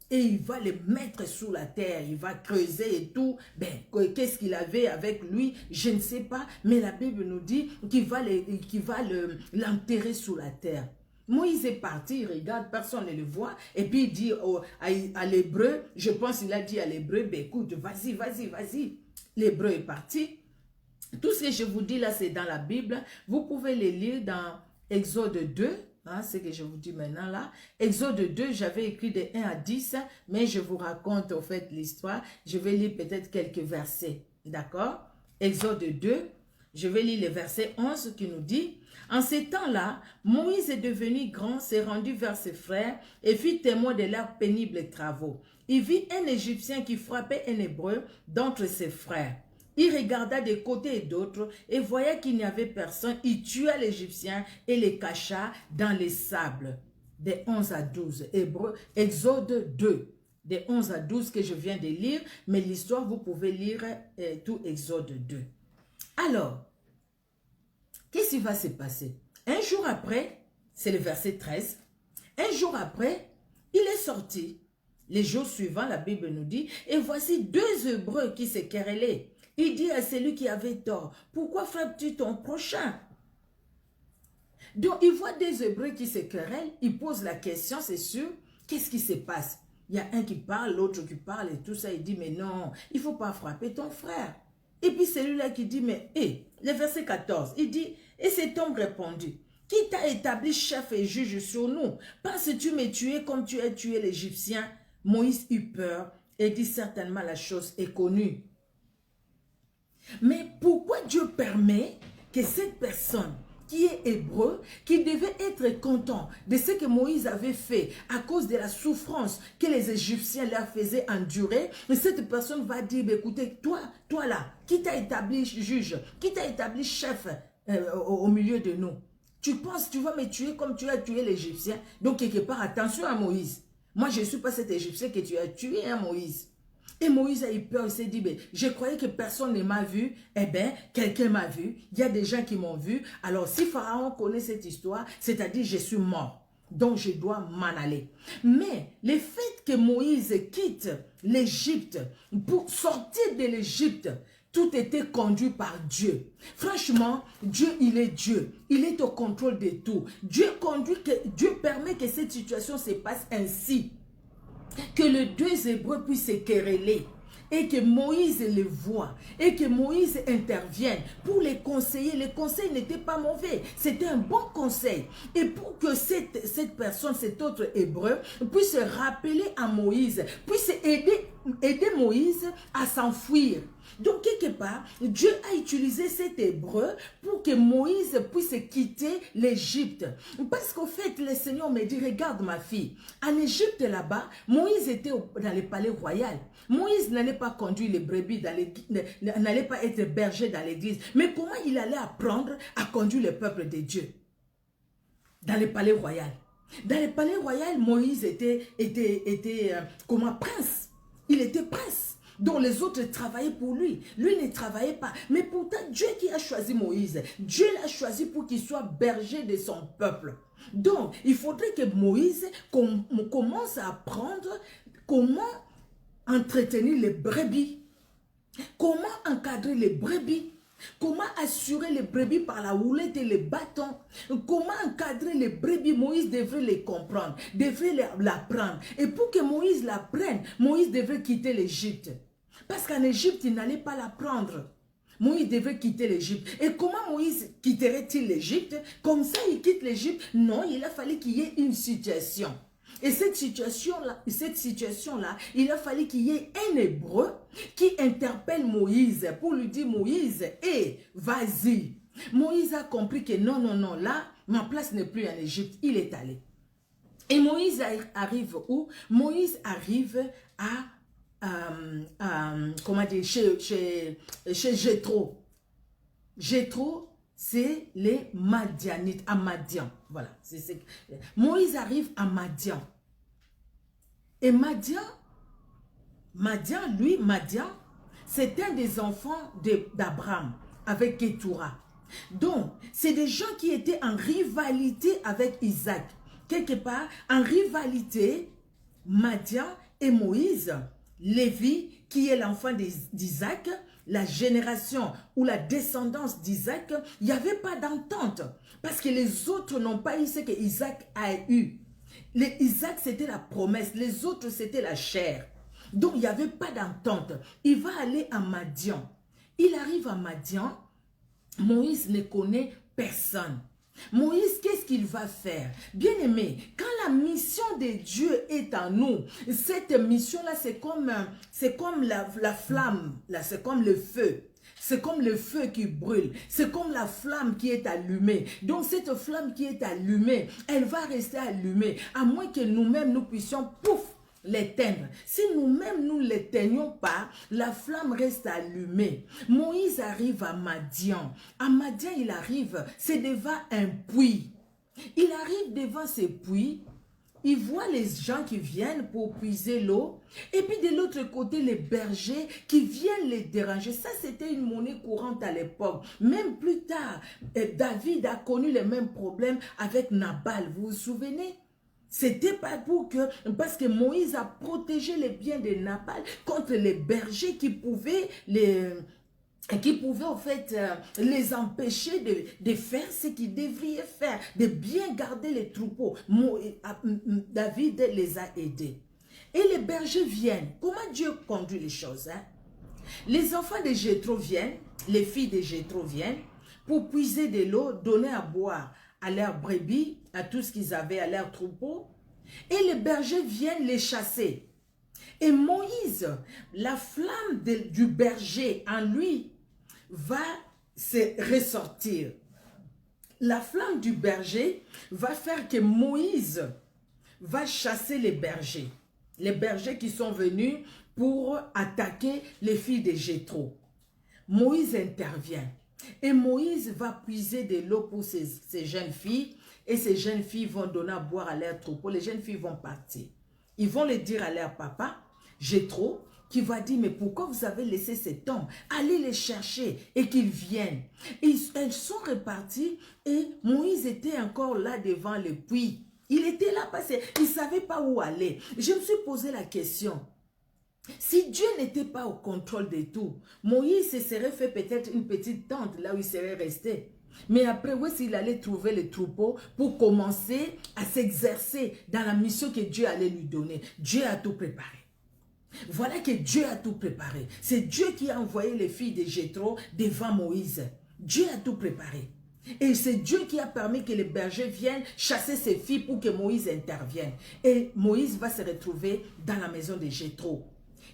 Et il va les mettre sous la terre, il va creuser et tout. Ben, qu'est-ce qu'il avait avec lui? Je ne sais pas, mais la Bible nous dit qu'il va l'enterrer sous la terre. Moïse est parti, il regarde, personne ne le voit, et puis il dit à l'hébreu, je pense qu'il a dit à l'hébreu, ben écoute, vas-y, vas-y, vas-y. L'hébreu est parti. Tout ce que je vous dis là, c'est dans la Bible. Vous pouvez les lire dans Exode 2. Hein, ce que je vous dis maintenant là. Exode 2, j'avais écrit de 1 à 10, mais je vous raconte au fait l'histoire. Je vais lire peut-être quelques versets. D'accord? Exode 2, je vais lire le verset 11 qui nous dit, « En ces temps-là, Moïse est devenu grand, s'est rendu vers ses frères et fit témoin de leurs pénibles travaux. Il vit un Égyptien qui frappait un Hébreu d'entre ses frères. Il regarda de côté et d'autre et voyait qu'il n'y avait personne. Il tua l'Égyptien et les cacha dans les sables. » De 11 à 12. Hébreu, Exode 2. De 11 à 12 que je viens de lire. Mais l'histoire, vous pouvez lire tout Exode 2. Alors, qu'est-ce qui va se passer? Un jour après, c'est le verset 13. Un jour après, il est sorti. Les jours suivants, la Bible nous dit, et voici deux Hébreux qui se querellaient. Il dit à celui qui avait tort, pourquoi frappes-tu ton prochain? Donc, il voit des Hébreux qui se querellent, il pose la question, c'est sûr, qu'est-ce qui se passe? Il y a un qui parle, l'autre qui parle et tout ça, il dit, mais non, il ne faut pas frapper ton frère. Et puis celui-là qui dit, mais, le verset 14, il dit, et cet homme répondit, qui t'a établi chef et juge sur nous? Penses-tu me tuer comme tu as tué l'Égyptien? Moïse eut peur et dit certainement la chose est connue. Mais pourquoi Dieu permet que cette personne qui est hébreu, qui devait être content de ce que Moïse avait fait à cause de la souffrance que les Égyptiens leur faisaient endurer, cette personne va dire, écoutez, toi là, qui t'a établi juge, qui t'a établi chef au milieu de nous, tu penses tu vas me tuer comme tu as tué l'Égyptien? Donc quelque part, attention à Moïse. Moi, je ne suis pas cet Égyptien que tu as tué, hein, Moïse. Et Moïse a eu peur, il s'est dit, je croyais que personne ne m'a vu, eh bien, quelqu'un m'a vu, il y a des gens qui m'ont vu, alors si Pharaon connaît cette histoire, c'est-à-dire je suis mort, donc je dois m'en aller. Mais le fait que Moïse quitte l'Égypte, pour sortir de l'Égypte, tout était conduit par Dieu. Franchement, Dieu, il est Dieu. Il est au contrôle de tout. Dieu permet que cette situation se passe ainsi. Que les deux Hébreux puissent se quereller et que Moïse les voie et que Moïse intervienne pour les conseiller. Les conseils n'étaient pas mauvais, c'était un bon conseil. Et pour que cette personne, cet autre Hébreu, puisse se rappeler à Moïse, puisse aider Moïse à s'enfuir. Donc, quelque part, Dieu a utilisé cet Hébreu pour que Moïse puisse quitter l'Égypte. Parce qu'au fait, le Seigneur me dit, regarde ma fille, en Égypte là-bas, Moïse était dans le palais royal. Moïse n'allait pas conduire les brebis, n'allait pas être berger dans l'église. Mais comment il allait apprendre à conduire le peuple de Dieu? Dans le palais royal. Dans le palais royal, Moïse était comme un prince. Il était prince. Donc les autres travaillaient pour lui. Lui ne travaillait pas. Mais pourtant, Dieu qui a choisi Moïse, Dieu l'a choisi pour qu'il soit berger de son peuple. Donc, il faudrait que Moïse commence à apprendre comment entretenir les brebis, comment encadrer les brebis, comment assurer les brebis par la houlette et les bâtons, comment encadrer les brebis. Moïse devrait les comprendre, devrait l'apprendre. Et pour que Moïse l'apprenne, Moïse devrait quitter l'Égypte. Parce qu'en Égypte, il n'allait pas l'apprendre. Moïse devait quitter l'Égypte. Et comment Moïse quitterait-il l'Égypte? Comme ça, il quitte l'Égypte? Non, il a fallu qu'il y ait une situation. Et cette situation-là, il a fallu qu'il y ait un Hébreu qui interpelle Moïse pour lui dire, Moïse, vas-y. Moïse a compris que non, là, ma place n'est plus en Égypte. Il est allé. Et Moïse arrive où? Moïse arrive comment dire, chez Jéthro. Jéthro, c'est les Madianites, à Madian. Voilà. Moïse arrive à Madian. Et Madian, c'est un des enfants d'Abraham avec Kétoura. Donc, c'est des gens qui étaient en rivalité avec Isaac. Quelque part, en rivalité, Madian et Moïse, Lévi, qui est l'enfant d'Isaac, la génération ou la descendance d'Isaac, il n'y avait pas d'entente. Parce que les autres n'ont pas eu ce que Isaac a eu. Isaac, c'était la promesse. Les autres, c'était la chair. Donc, il n'y avait pas d'entente. Il va aller à Madian. Il arrive à Madian. Moïse ne connaît personne. Moïse, qu'est-ce qu'il va faire? Bien aimé, quand la mission de Dieu est en nous, cette mission-là, c'est comme la flamme, c'est comme le feu. C'est comme le feu qui brûle. C'est comme la flamme qui est allumée. Donc cette flamme qui est allumée, elle va rester allumée. À moins que nous-mêmes, nous puissions, pouf, l'éteindre. Si nous-mêmes, nous ne l'éteignons pas, la flamme reste allumée. Moïse arrive à Madian. À Madian, il arrive, c'est devant un puits. Il arrive devant ce puits. Il voit les gens qui viennent pour puiser l'eau. Et puis de l'autre côté, les bergers qui viennent les déranger. Ça, c'était une monnaie courante à l'époque. Même plus tard, David a connu les mêmes problèmes avec Nabal. Vous vous souvenez? C'était pas parce que Moïse a protégé les biens de Nabal contre les bergers qui pouvaient en fait les empêcher de faire ce qu'ils devraient faire, de bien garder les troupeaux. David les a aidés. Et les bergers viennent. Comment Dieu conduit les choses, hein? Les enfants de Jéthro viennent, les filles de Jéthro viennent pour puiser de l'eau, donner à boire à leurs brebis, à tout ce qu'ils avaient, à leurs troupeaux. Et les bergers viennent les chasser. Et Moïse, la flamme du berger en lui va se ressortir. La flamme du berger va faire que Moïse va chasser les bergers qui sont venus pour attaquer les filles de Jéthro. Moïse intervient et Moïse va puiser de l'eau pour ces jeunes filles et ces jeunes filles vont donner à boire à leur troupeau. Les jeunes filles vont partir. Ils vont le dire à leur papa, Jéthro, qui va dire, mais pourquoi vous avez laissé cet homme? Allez les chercher et qu'ils viennent. Elles sont reparties et Moïse était encore là devant le puits. Il était là parce qu'il ne savait pas où aller. Je me suis posé la question. Si Dieu n'était pas au contrôle de tout, Moïse se serait fait peut-être une petite tente là où il serait resté. Mais après, où est-ce qu'il allait trouver le troupeau pour commencer à s'exercer dans la mission que Dieu allait lui donner? Dieu a tout préparé. Voilà que Dieu a tout préparé. C'est Dieu qui a envoyé les filles de Jéthro devant Moïse. Dieu a tout préparé. Et c'est Dieu qui a permis que les bergers viennent chasser ces filles pour que Moïse intervienne. Et Moïse va se retrouver dans la maison de Jéthro.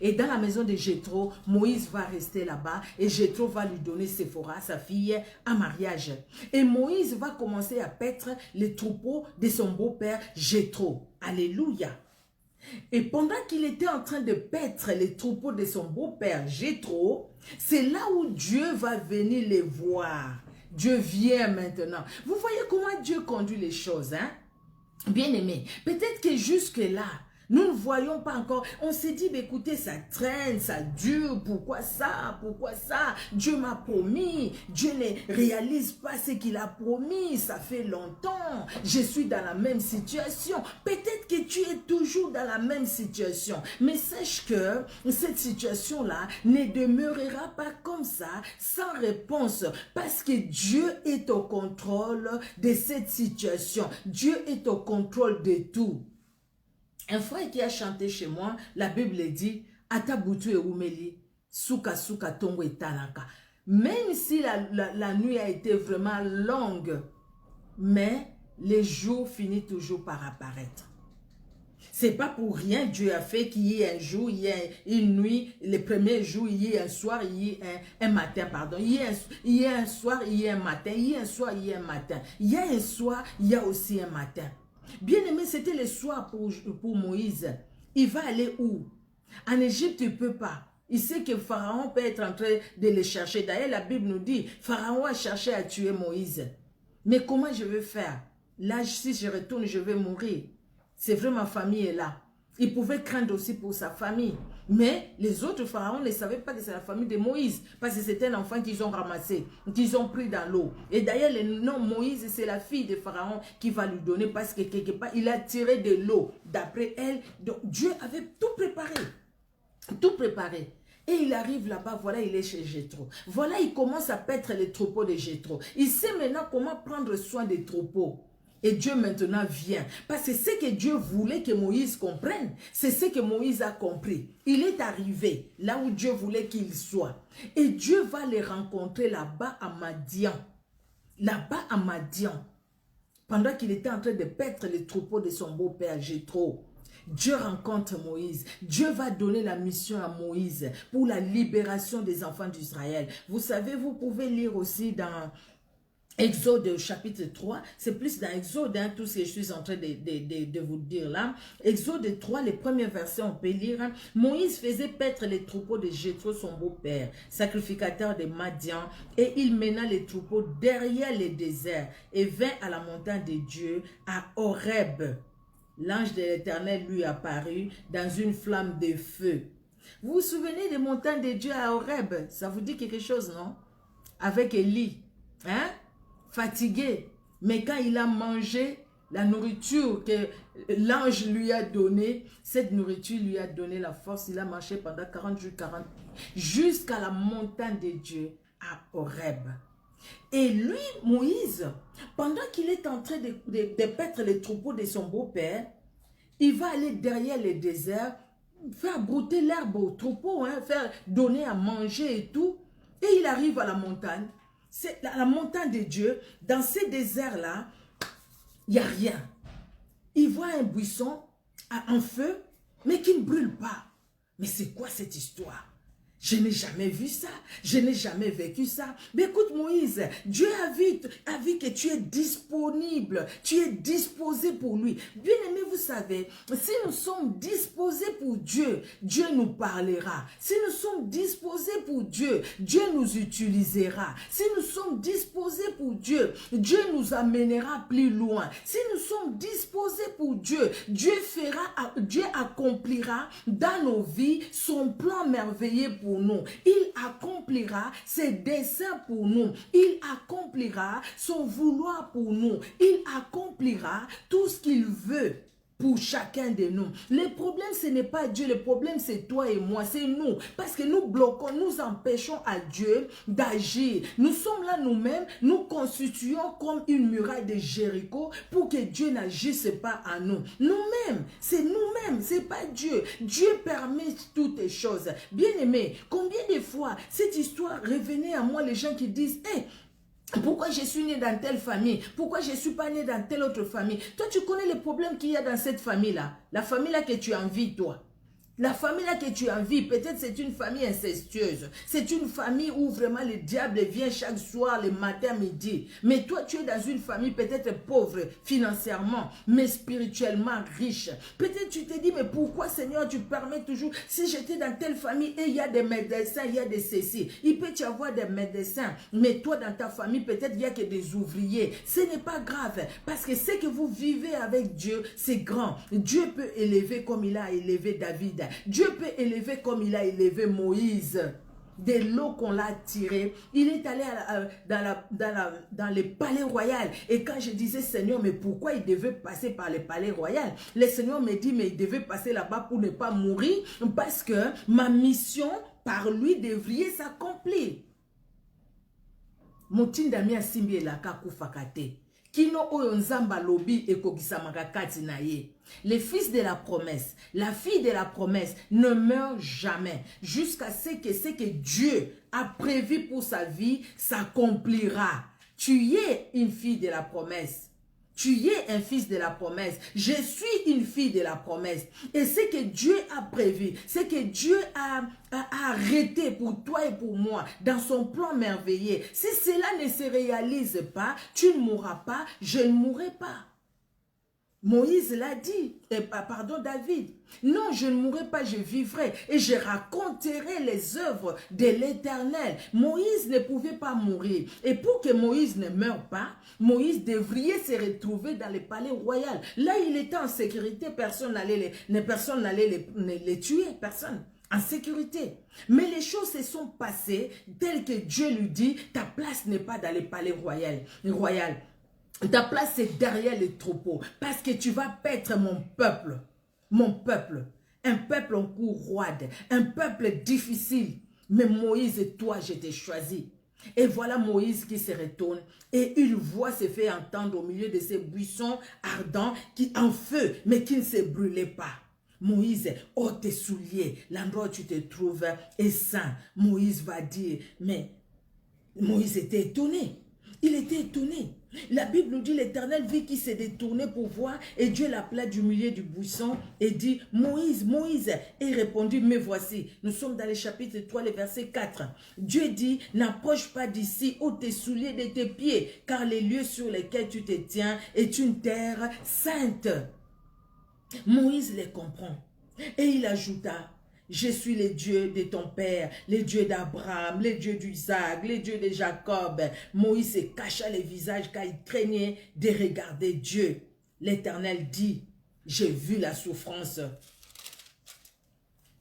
Et dans la maison de Jéthro, Moïse va rester là-bas et Jéthro va lui donner Séphora, sa fille, en mariage. Et Moïse va commencer à paître les troupeaux de son beau-père Jéthro. Alléluia. Et pendant qu'il était en train de paître les troupeaux de son beau-père Jéthro, c'est là où Dieu va venir les voir. Dieu vient maintenant. Vous voyez comment Dieu conduit les choses, hein? Bien-aimés, peut-être que jusque-là, nous ne voyons pas encore. On s'est dit, écoutez, ça traîne, ça dure. Pourquoi ça? Pourquoi ça? Dieu m'a promis. Dieu ne réalise pas ce qu'il a promis. Ça fait longtemps. Je suis dans la même situation. Peut-être que tu es toujours dans la même situation. Mais sache que cette situation-là ne demeurera pas comme ça, sans réponse. Parce que Dieu est au contrôle de cette situation. Dieu est au contrôle de tout. Un frère qui a chanté chez moi, la Bible dit, Atabutu e umeli, suka suka tongo etanaka. Même si la nuit a été vraiment longue, mais les jours finissent toujours par apparaître. C'est pas pour rien Dieu a fait qu'il y ait un jour, il y ait une nuit, le premier jour, il y ait un soir, il y ait un matin, pardon. Il y a un soir, il y ait un matin, il y a un soir, il y a un matin. Il y a un soir, il y a aussi un matin. Bien aimé, c'était le soir pour Moïse. Il va aller où? En Égypte, il ne peut pas. Il sait que Pharaon peut être en train de le chercher. D'ailleurs, la Bible nous dit, Pharaon a cherché à tuer Moïse. Mais comment je vais faire? Là, si je retourne, je vais mourir. C'est vrai, ma famille est là. Il pouvait craindre aussi pour sa famille. Mais les autres pharaons ne savaient pas que c'est la famille de Moïse. Parce que c'était un enfant qu'ils ont ramassé, qu'ils ont pris dans l'eau. Et d'ailleurs, le nom Moïse, c'est la fille de Pharaon qui va lui donner. Parce que quelque part, il a tiré de l'eau d'après elle. Donc Dieu avait tout préparé. Tout préparé. Et il arrive là-bas, voilà, il est chez Jéthro. Voilà, il commence à paître les troupeaux de Jéthro. Il sait maintenant comment prendre soin des troupeaux. Et Dieu maintenant vient. Parce que ce que Dieu voulait que Moïse comprenne, c'est ce que Moïse a compris. Il est arrivé là où Dieu voulait qu'il soit. Et Dieu va les rencontrer là-bas à Madian. Là-bas à Madian. Pendant qu'il était en train de paître les troupeaux de son beau-père Jéthro. Dieu rencontre Moïse. Dieu va donner la mission à Moïse pour la libération des enfants d'Israël. Vous savez, vous pouvez lire aussi dans Exode chapitre 3, c'est plus dans Exode, hein, tout ce que je suis en train de vous dire là. Exode 3, les premiers versets, on peut lire. Hein. Moïse faisait paître les troupeaux de Jéthro, son beau-père, sacrificateur de Madian, et il mena les troupeaux derrière le désert et vint à la montagne de Dieu, à Horeb. L'ange de l'Éternel lui apparut dans une flamme de feu. Vous vous souvenez des montagnes de Dieu à Horeb? Ça vous dit quelque chose, non? Avec Élie, hein? Fatigué, mais quand il a mangé la nourriture que l'ange lui a donnée, cette nourriture lui a donné la force. Il a marché pendant 40 jours, 40 jusqu'à la montagne de Dieu à Horeb. Et lui, Moïse, pendant qu'il est en train de paître les troupeaux de son beau-père, il va aller derrière le désert, faire brouter l'herbe aux troupeaux, hein, faire donner à manger et tout. Et il arrive à la montagne. C'est la montagne de Dieu. Dans ces déserts-là, il n'y a rien. Il voit un buisson en feu, mais qui ne brûle pas. Mais c'est quoi cette histoire? Je n'ai jamais vu ça, je n'ai jamais vécu ça. Mais écoute Moïse, Dieu a vu que tu es disponible, tu es disposé pour lui. Bien aimé, vous savez, si nous sommes disposés pour Dieu, Dieu nous parlera. Si nous sommes disposés pour Dieu, Dieu nous utilisera. Si nous sommes disposés pour Dieu, Dieu nous amènera plus loin. Si nous sommes disposés pour Dieu, Dieu accomplira dans nos vies son plan merveilleux pour nous. Il accomplira ses desseins pour nous. Il accomplira son vouloir pour nous. Il accomplira tout ce qu'il veut pour chacun de nous. Le problème, ce n'est pas Dieu. Le problème, c'est toi et moi. C'est nous. Parce que nous bloquons, nous empêchons à Dieu d'agir. Nous sommes là nous-mêmes. Nous constituons comme une muraille de Jéricho pour que Dieu n'agisse pas à nous. Nous-mêmes. C'est nous-mêmes. C'est pas Dieu. Dieu permet toutes les choses. Bien aimé, combien de fois cette histoire revenait à moi, les gens qui disent, hey, pourquoi je suis né dans telle famille? Pourquoi je ne suis pas né dans telle autre famille? Toi, tu connais les problèmes qu'il y a dans cette famille-là. La famille-là que tu envies, toi. La famille là que tu envies, peut-être c'est une famille incestueuse. C'est une famille où vraiment le diable vient chaque soir, le matin, midi. Mais toi, tu es dans une famille peut-être pauvre financièrement, mais spirituellement riche. Peut-être tu te dis, mais pourquoi Seigneur, tu permets toujours, si j'étais dans telle famille et il y a des médecins, il y a des ceci. Il peut y avoir des médecins, mais toi dans ta famille, peut-être il n'y a que des ouvriers. Ce n'est pas grave, parce que ce que vous vivez avec Dieu, c'est grand. Dieu peut élever comme il a élevé David. Dieu peut élever comme il a élevé Moïse. De l'eau qu'on l'a tiré, il est allé dans le palais royal. Et quand je disais, Seigneur, mais pourquoi il devait passer par le palais royal? Le Seigneur me dit, mais il devait passer là-bas pour ne pas mourir, parce que ma mission par lui devrait s'accomplir. Motindami asimbi elaka kufakate. Kino oyo nzamba lobi ekokisamaka kati na ye. Les fils de la promesse, la fille de la promesse ne meurt jamais jusqu'à ce que Dieu a prévu pour sa vie s'accomplira. Tu es une fille de la promesse. Tu es un fils de la promesse. Je suis une fille de la promesse. Et ce que Dieu a prévu, ce que Dieu a arrêté pour toi et pour moi dans son plan merveilleux, si cela ne se réalise pas, tu ne mourras pas, je ne mourrai pas. Moïse l'a dit, pardon David, non je ne mourrai pas, je vivrai et je raconterai les œuvres de l'Éternel. Moïse ne pouvait pas mourir et pour que Moïse ne meure pas, Moïse devrait se retrouver dans le palais royal. Là il était en sécurité, personne n'allait les tuer, personne. En sécurité. Mais les choses se sont passées telles que Dieu lui dit, ta place n'est pas dans le palais royal. Ta place c'est derrière les troupeaux parce que tu vas paître mon peuple, un peuple en cours roide, un peuple difficile. Mais Moïse et toi, je t'ai choisi. Et voilà Moïse qui se retourne et une voix se fait entendre au milieu de ces buissons ardents qui en feu mais qui ne se brûlaient pas. Moïse, ôte tes souliers, l'endroit où tu te trouves est saint. Moïse va dire, mais Moïse était étonné. Il était étonné. La Bible nous dit, l'Éternel vit qu'il s'est détourné pour voir et Dieu l'appela du milieu du buisson et dit, Moïse, Moïse. Et il répondit, me voici. Nous sommes dans le chapitre 3, le verset 4. Dieu dit, n'approche pas d'ici, ôte tes souliers de tes pieds, car les lieux sur lesquels tu te tiens est une terre sainte. Moïse les comprend et il ajouta, je suis le Dieu de ton père, le Dieu d'Abraham, le Dieu d'Isaac, le Dieu de Jacob. Moïse se cacha le visage car il craignait de regarder Dieu. L'Éternel dit, j'ai vu la souffrance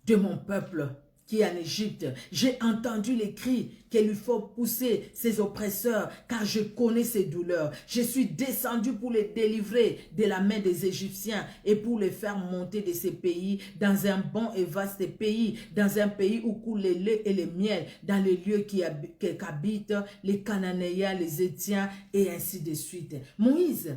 de mon peuple qui est en Égypte. J'ai entendu les cris qu'il lui faut pousser ses oppresseurs, car je connais ses douleurs. Je suis descendu pour les délivrer de la main des Égyptiens et pour les faire monter de ces pays dans un bon et vaste pays, dans un pays où coulent le lait et le miel, dans les lieux qu'habitent les Cananéens, les Étiens et ainsi de suite. Moïse,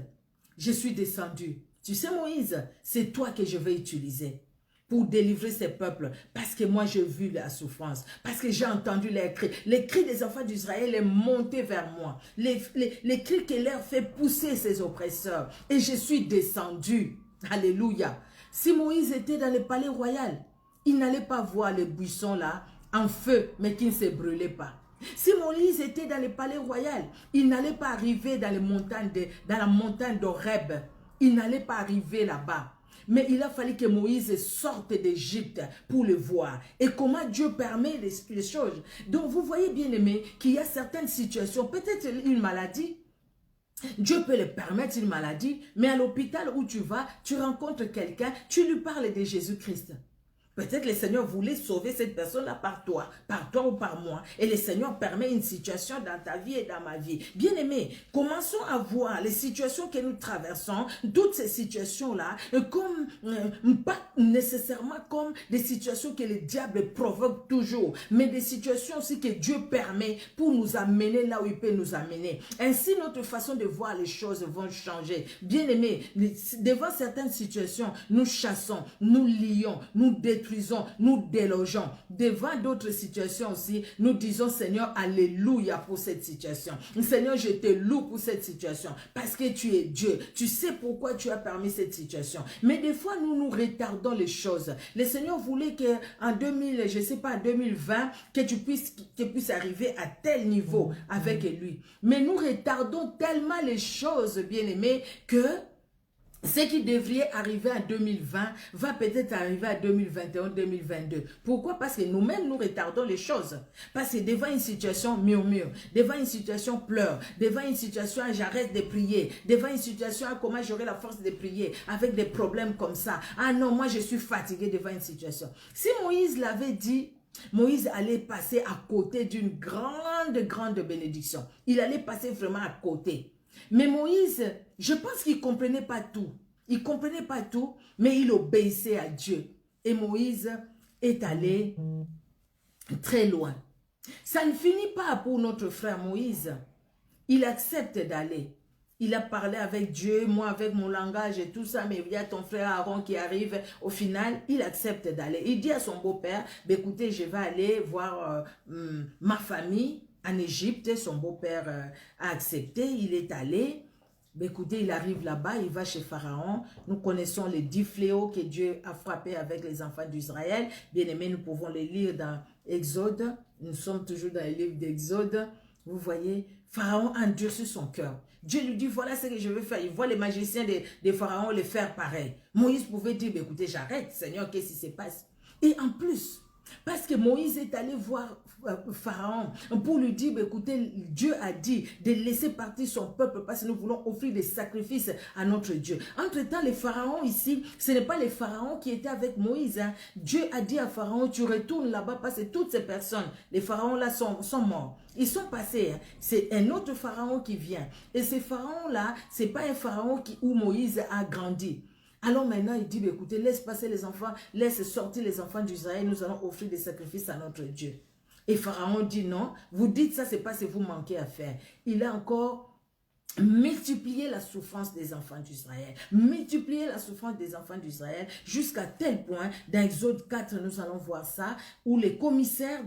je suis descendu. Tu sais Moïse, c'est toi que je vais utiliser pour délivrer ces peuples, parce que moi j'ai vu la souffrance, parce que j'ai entendu les cris des enfants d'Israël est monté vers moi, les cris que leur fait pousser ses oppresseurs, et je suis descendu, alléluia. Si Moïse était dans le palais royal, il n'allait pas voir les buissons là en feu, mais qui ne se brûlaient pas. Si Moïse était dans le palais royal, il n'allait pas arriver dans la montagne d'Horeb. Il n'allait pas arriver là-bas. Mais il a fallu que Moïse sorte d'Égypte pour le voir. Et comment Dieu permet les choses. Donc vous voyez bien aimé qu'il y a certaines situations, peut-être une maladie. Dieu peut le permettre une maladie, mais à l'hôpital où tu vas, tu rencontres quelqu'un, tu lui parles de Jésus-Christ. Peut-être le Seigneur voulait sauver cette personne-là par toi ou par moi. Et le Seigneur permet une situation dans ta vie et dans ma vie. Bien-aimés, commençons à voir les situations que nous traversons, toutes ces situations-là, comme, pas nécessairement comme des situations que le diable provoque toujours, mais des situations aussi que Dieu permet pour nous amener là où il peut nous amener. Ainsi, notre façon de voir les choses va changer. Bien-aimés, devant certaines situations, nous chassons, nous lions, nous détruisons, nous délogeons. Devant d'autres situations aussi, nous disons Seigneur, alléluia pour cette situation. Seigneur, je te loue pour cette situation parce que tu es Dieu. Tu sais pourquoi tu as permis cette situation. Mais des fois, nous retardons les choses. Le Seigneur voulait qu'en 2020, que tu puisses arriver à tel niveau avec lui. Mais nous retardons tellement les choses, bien-aimés, que ce qui devrait arriver en 2020 va peut-être arriver en 2021, 2022. Pourquoi? Parce que nous-mêmes, nous retardons les choses. Parce que devant une situation, murmure. Devant une situation, pleure. Devant une situation, j'arrête de prier. Devant une situation, comment j'aurai la force de prier avec des problèmes comme ça. Ah non, moi je suis fatigué devant une situation. Si Moïse l'avait dit, Moïse allait passer à côté d'une grande bénédiction. Il allait passer vraiment à côté. Mais Moïse, je pense qu'il ne comprenait pas tout. Il ne comprenait pas tout, mais il obéissait à Dieu. Et Moïse est allé très loin. Ça ne finit pas pour notre frère Moïse. Il accepte d'aller. Il a parlé avec Dieu, moi avec mon langage et tout ça, mais il y a ton frère Aaron qui arrive. Au final, il accepte d'aller. Il dit à son beau-père, écoutez, je vais aller voir ma famille en Égypte. Son beau-père a accepté, il est allé. Écoutez, il arrive là-bas, il va chez Pharaon. Nous connaissons les 10 fléaux que Dieu a frappés avec les enfants d'Israël. Bien aimés, nous pouvons les lire dans Exode. Nous sommes toujours dans le livre d'Exode. Vous voyez, Pharaon endurcit son cœur. Dieu lui dit, voilà ce que je veux faire. Il voit les magiciens de Pharaon les faire pareil. Moïse pouvait dire, écoutez, j'arrête, Seigneur, qu'est-ce qui se passe? Et en plus, parce que Moïse est allé voir Pharaon pour lui dire, écoutez, Dieu a dit de laisser partir son peuple parce que nous voulons offrir des sacrifices à notre Dieu. Entre-temps, les pharaons ici, ce n'est pas les pharaons qui étaient avec Moïse. Hein. Dieu a dit à Pharaon, tu retournes là-bas parce que toutes ces personnes, les pharaons là sont morts. Ils sont passés. Hein. C'est un autre pharaon qui vient. Et ces pharaons-là, ce n'est pas un pharaon où Moïse a grandi. Alors maintenant, il dit, écoutez, laisse passer les enfants, laisse sortir les enfants d'Israël, nous allons offrir des sacrifices à notre Dieu. Et Pharaon dit non, vous dites ça, c'est pas ce que vous manquez à faire. Il a encore multiplié la souffrance des enfants d'Israël, multiplier la souffrance des enfants d'Israël jusqu'à tel point, dans Exode 4, nous allons voir ça, où les commissaires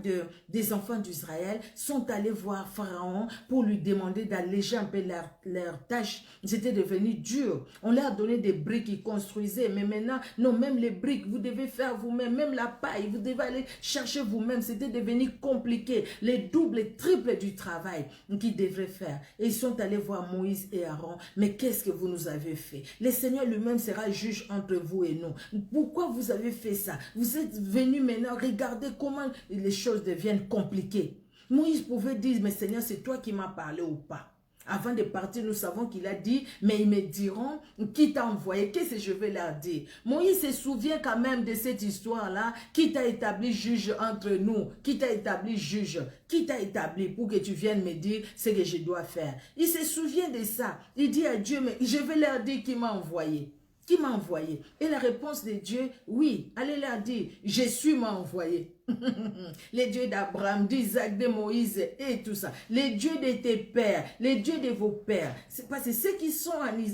des enfants d'Israël sont allés voir Pharaon pour lui demander d'alléger un peu leur tâche. C'était devenu dur. On leur a donné des briques, ils construisaient, mais maintenant, non, même les briques, vous devez faire vous-même, même la paille, vous devez aller chercher vous-même. C'était devenu compliqué, les doubles et triples du travail qu'ils devraient faire. Et ils sont allés voir Moïse et Aaron, mais qu'est-ce que vous nous avez fait? Le Seigneur lui-même sera juge entre vous et nous. Pourquoi vous avez fait ça? Vous êtes venus maintenant, regardez comment les choses deviennent compliquées. Moïse pouvait dire, mais Seigneur, c'est toi qui m'as parlé ou pas? Avant de partir, nous savons qu'il a dit, mais ils me diront, qui t'a envoyé? Qu'est-ce que je vais leur dire? Moïse se souvient quand même de cette histoire-là, qui t'a établi juge entre nous, qui t'a établi juge, qui t'a établi pour que tu viennes me dire ce que je dois faire. Il se souvient de ça. Il dit à Dieu, mais je vais leur dire qui m'a envoyé. Qui m'a envoyé? Et la réponse de Dieu, oui, allez leur dire, Jésus m'a envoyé. Les dieux d'Abraham, d'Isaac, de Moïse et tout ça. Les dieux de tes pères, les dieux de vos pères. C'est parce que ceux qui sont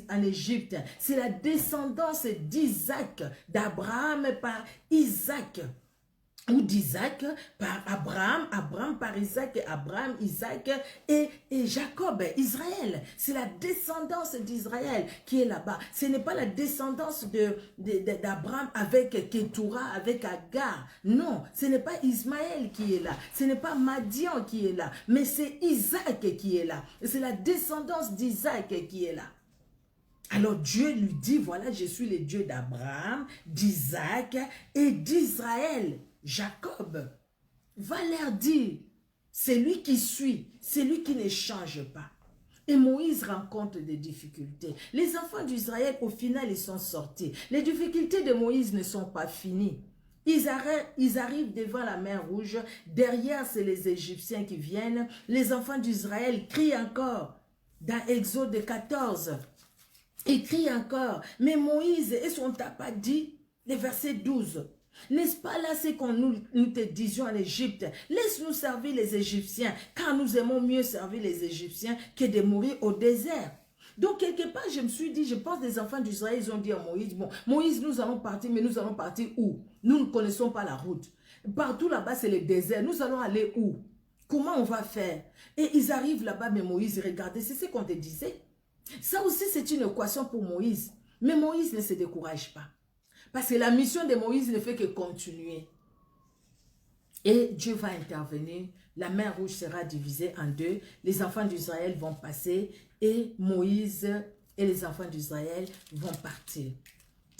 en Égypte, c'est la descendance d'Isaac, d'Abraham par Isaac. ou d'Isaac par Abraham, Abraham par Isaac, Abraham, Isaac et Jacob, Israël. C'est la descendance d'Israël qui est là-bas. Ce n'est pas la descendance d'Abraham avec Ketura, avec Agar. Non, ce n'est pas Ismaël qui est là. Ce n'est pas Madian qui est là. Mais c'est Isaac qui est là. C'est la descendance d'Isaac qui est là. Alors Dieu lui dit, voilà, je suis le Dieu d'Abraham, d'Isaac et d'Israël. Jacob va leur dire, c'est lui qui suit, c'est lui qui ne change pas. Et Moïse rencontre des difficultés. Les enfants d'Israël, au final, ils sont sortis. Les difficultés de Moïse ne sont pas finies. Ils arrivent devant la mer Rouge. Derrière, c'est les Égyptiens qui viennent. Les enfants d'Israël crient encore. Dans Exode 14, ils crient encore. Mais Moïse et son tapa dit, le verset 12, n'est-ce pas là ce qu'on nous te disions en Égypte? Laisse-nous servir les Égyptiens, car nous aimons mieux servir les Égyptiens que de mourir au désert. Donc, quelque part, je me suis dit, je pense que les enfants d'Israël, ils ont dit à Moïse, bon, Moïse, nous allons partir, mais nous allons partir où? Nous ne connaissons pas la route. Partout là-bas, c'est le désert. Nous allons aller où? Comment on va faire? Et ils arrivent là-bas, mais Moïse, regardez, c'est ce qu'on te disait. Ça aussi, c'est une équation pour Moïse. Mais Moïse ne se décourage pas. Parce que la mission de Moïse ne fait que continuer. Et Dieu va intervenir. La mer Rouge sera divisée en deux. Les enfants d'Israël vont passer. Et Moïse et les enfants d'Israël vont partir.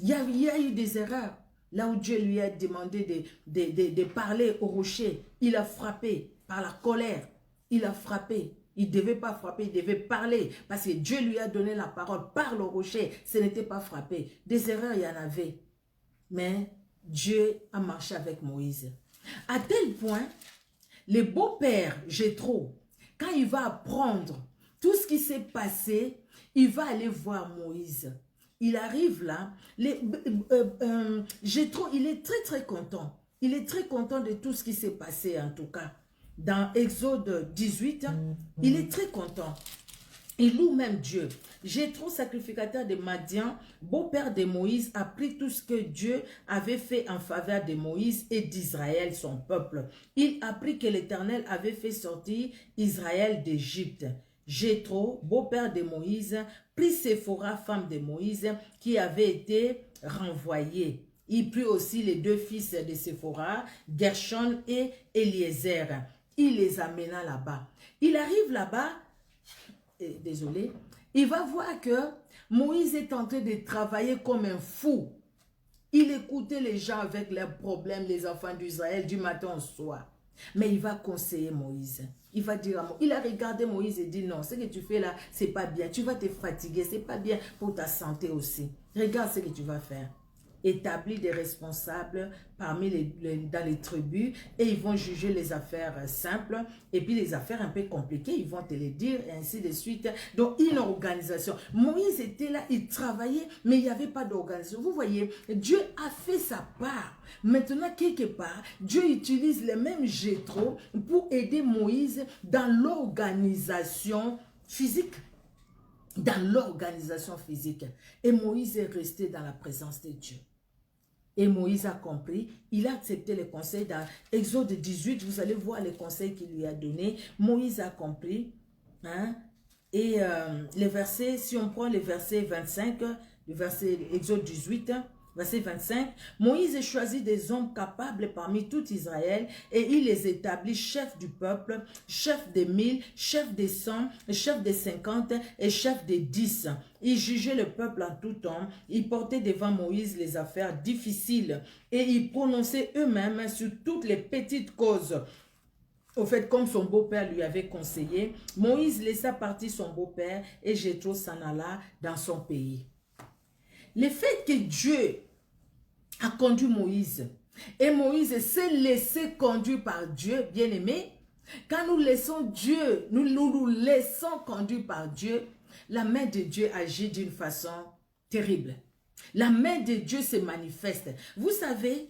Il y a eu des erreurs. Là où Dieu lui a demandé de parler au rocher, il a frappé par la colère. Il a frappé. Il ne devait pas frapper, il devait parler. Parce que Dieu lui a donné la parole. Parle au rocher. Ce n'était pas frapper. Des erreurs, il y en avait. Mais Dieu a marché avec Moïse. À tel point, le beau-père Jéthro, quand il va apprendre tout ce qui s'est passé, il va aller voir Moïse. Il arrive là, Jéthro, il est très content. Il est très content de tout ce qui s'est passé en tout cas. Dans Exode 18, il est très content. Il loue même Dieu. Jéthro, sacrificateur de Madian, beau-père de Moïse, a pris tout ce que Dieu avait fait en faveur de Moïse et d'Israël, son peuple. Il apprit que l'Éternel avait fait sortir Israël d'Égypte. Jéthro, beau-père de Moïse, prit Séphora, femme de Moïse, qui avait été renvoyée. Il prit aussi les deux fils de Séphora, Gershon et Eliezer. Il les amena là-bas. Il arrive là-bas, désolé, il va voir que Moïse est en train de travailler comme un fou. Il écoutait les gens avec leurs problèmes, les enfants d'Israël, du matin au soir. Mais il va conseiller Moïse. Il va dire à Moïse, il a regardé Moïse et dit non, ce que tu fais là, c'est pas bien. Tu vas te fatiguer, c'est pas bien pour ta santé aussi. Regarde ce que tu vas faire. Établir des responsables parmi dans les tribus et ils vont juger les affaires simples et puis les affaires un peu compliquées, ils vont te les dire et ainsi de suite. Donc une organisation. Moïse était là, il travaillait, mais il n'y avait pas d'organisation. Vous voyez, Dieu a fait sa part. Maintenant, quelque part, Dieu utilise les mêmes Jéthro pour aider Moïse dans l'organisation physique. Dans l'organisation physique. Et Moïse est resté dans la présence de Dieu. Et Moïse a compris, il a accepté les conseils dans Exode 18, vous allez voir les conseils qu'il lui a donnés. Moïse a compris, hein, et les versets, si on prend les versets 25, le verset Exode 18, verset 25, Moïse choisit des hommes capables parmi tout Israël et il les établit chefs du peuple, chefs des 1000, chefs des 100, chefs des 50 et chefs des 10. Ils jugeaient le peuple en tout temps, ils portaient devant Moïse les affaires difficiles et ils prononçaient eux-mêmes sur toutes les petites causes. Au fait, comme son beau-père lui avait conseillé, Moïse laissa partir son beau-père et Jéthro s'en alla dans son pays. Le fait que Dieu a conduit Moïse et Moïse s'est laissé conduire par Dieu, bien aimé, quand nous laissons Dieu, nous laissons conduire par Dieu, la main de Dieu agit d'une façon terrible. La main de Dieu se manifeste. Vous savez,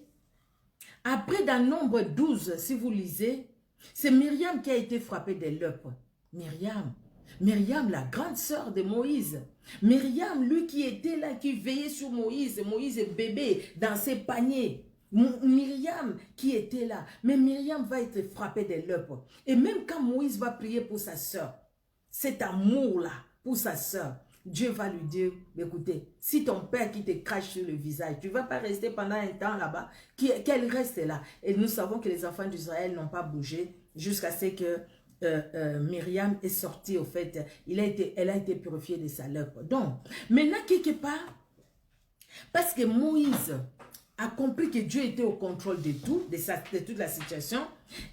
après dans Nombre 12, si vous lisez, c'est Myriam qui a été frappée de lèpre. Myriam, la grande sœur de Moïse. Myriam, lui qui était là, qui veillait sur Moïse. Moïse est bébé dans ses paniers. Myriam qui était là, mais Myriam va être frappée des lèpres. Et même quand Moïse va prier pour sa sœur, cet amour-là pour sa sœur, Dieu va lui dire, écoutez, si ton père qui te crache sur le visage, tu ne vas pas rester pendant un temps là-bas, qu'elle reste là. Et nous savons que les enfants d'Israël n'ont pas bougé jusqu'à ce que Myriam est sortie, au fait, elle a été purifiée de sa lèpre. Donc, maintenant, quelque part, parce que Moïse a compris que Dieu était au contrôle de tout, de toute la situation,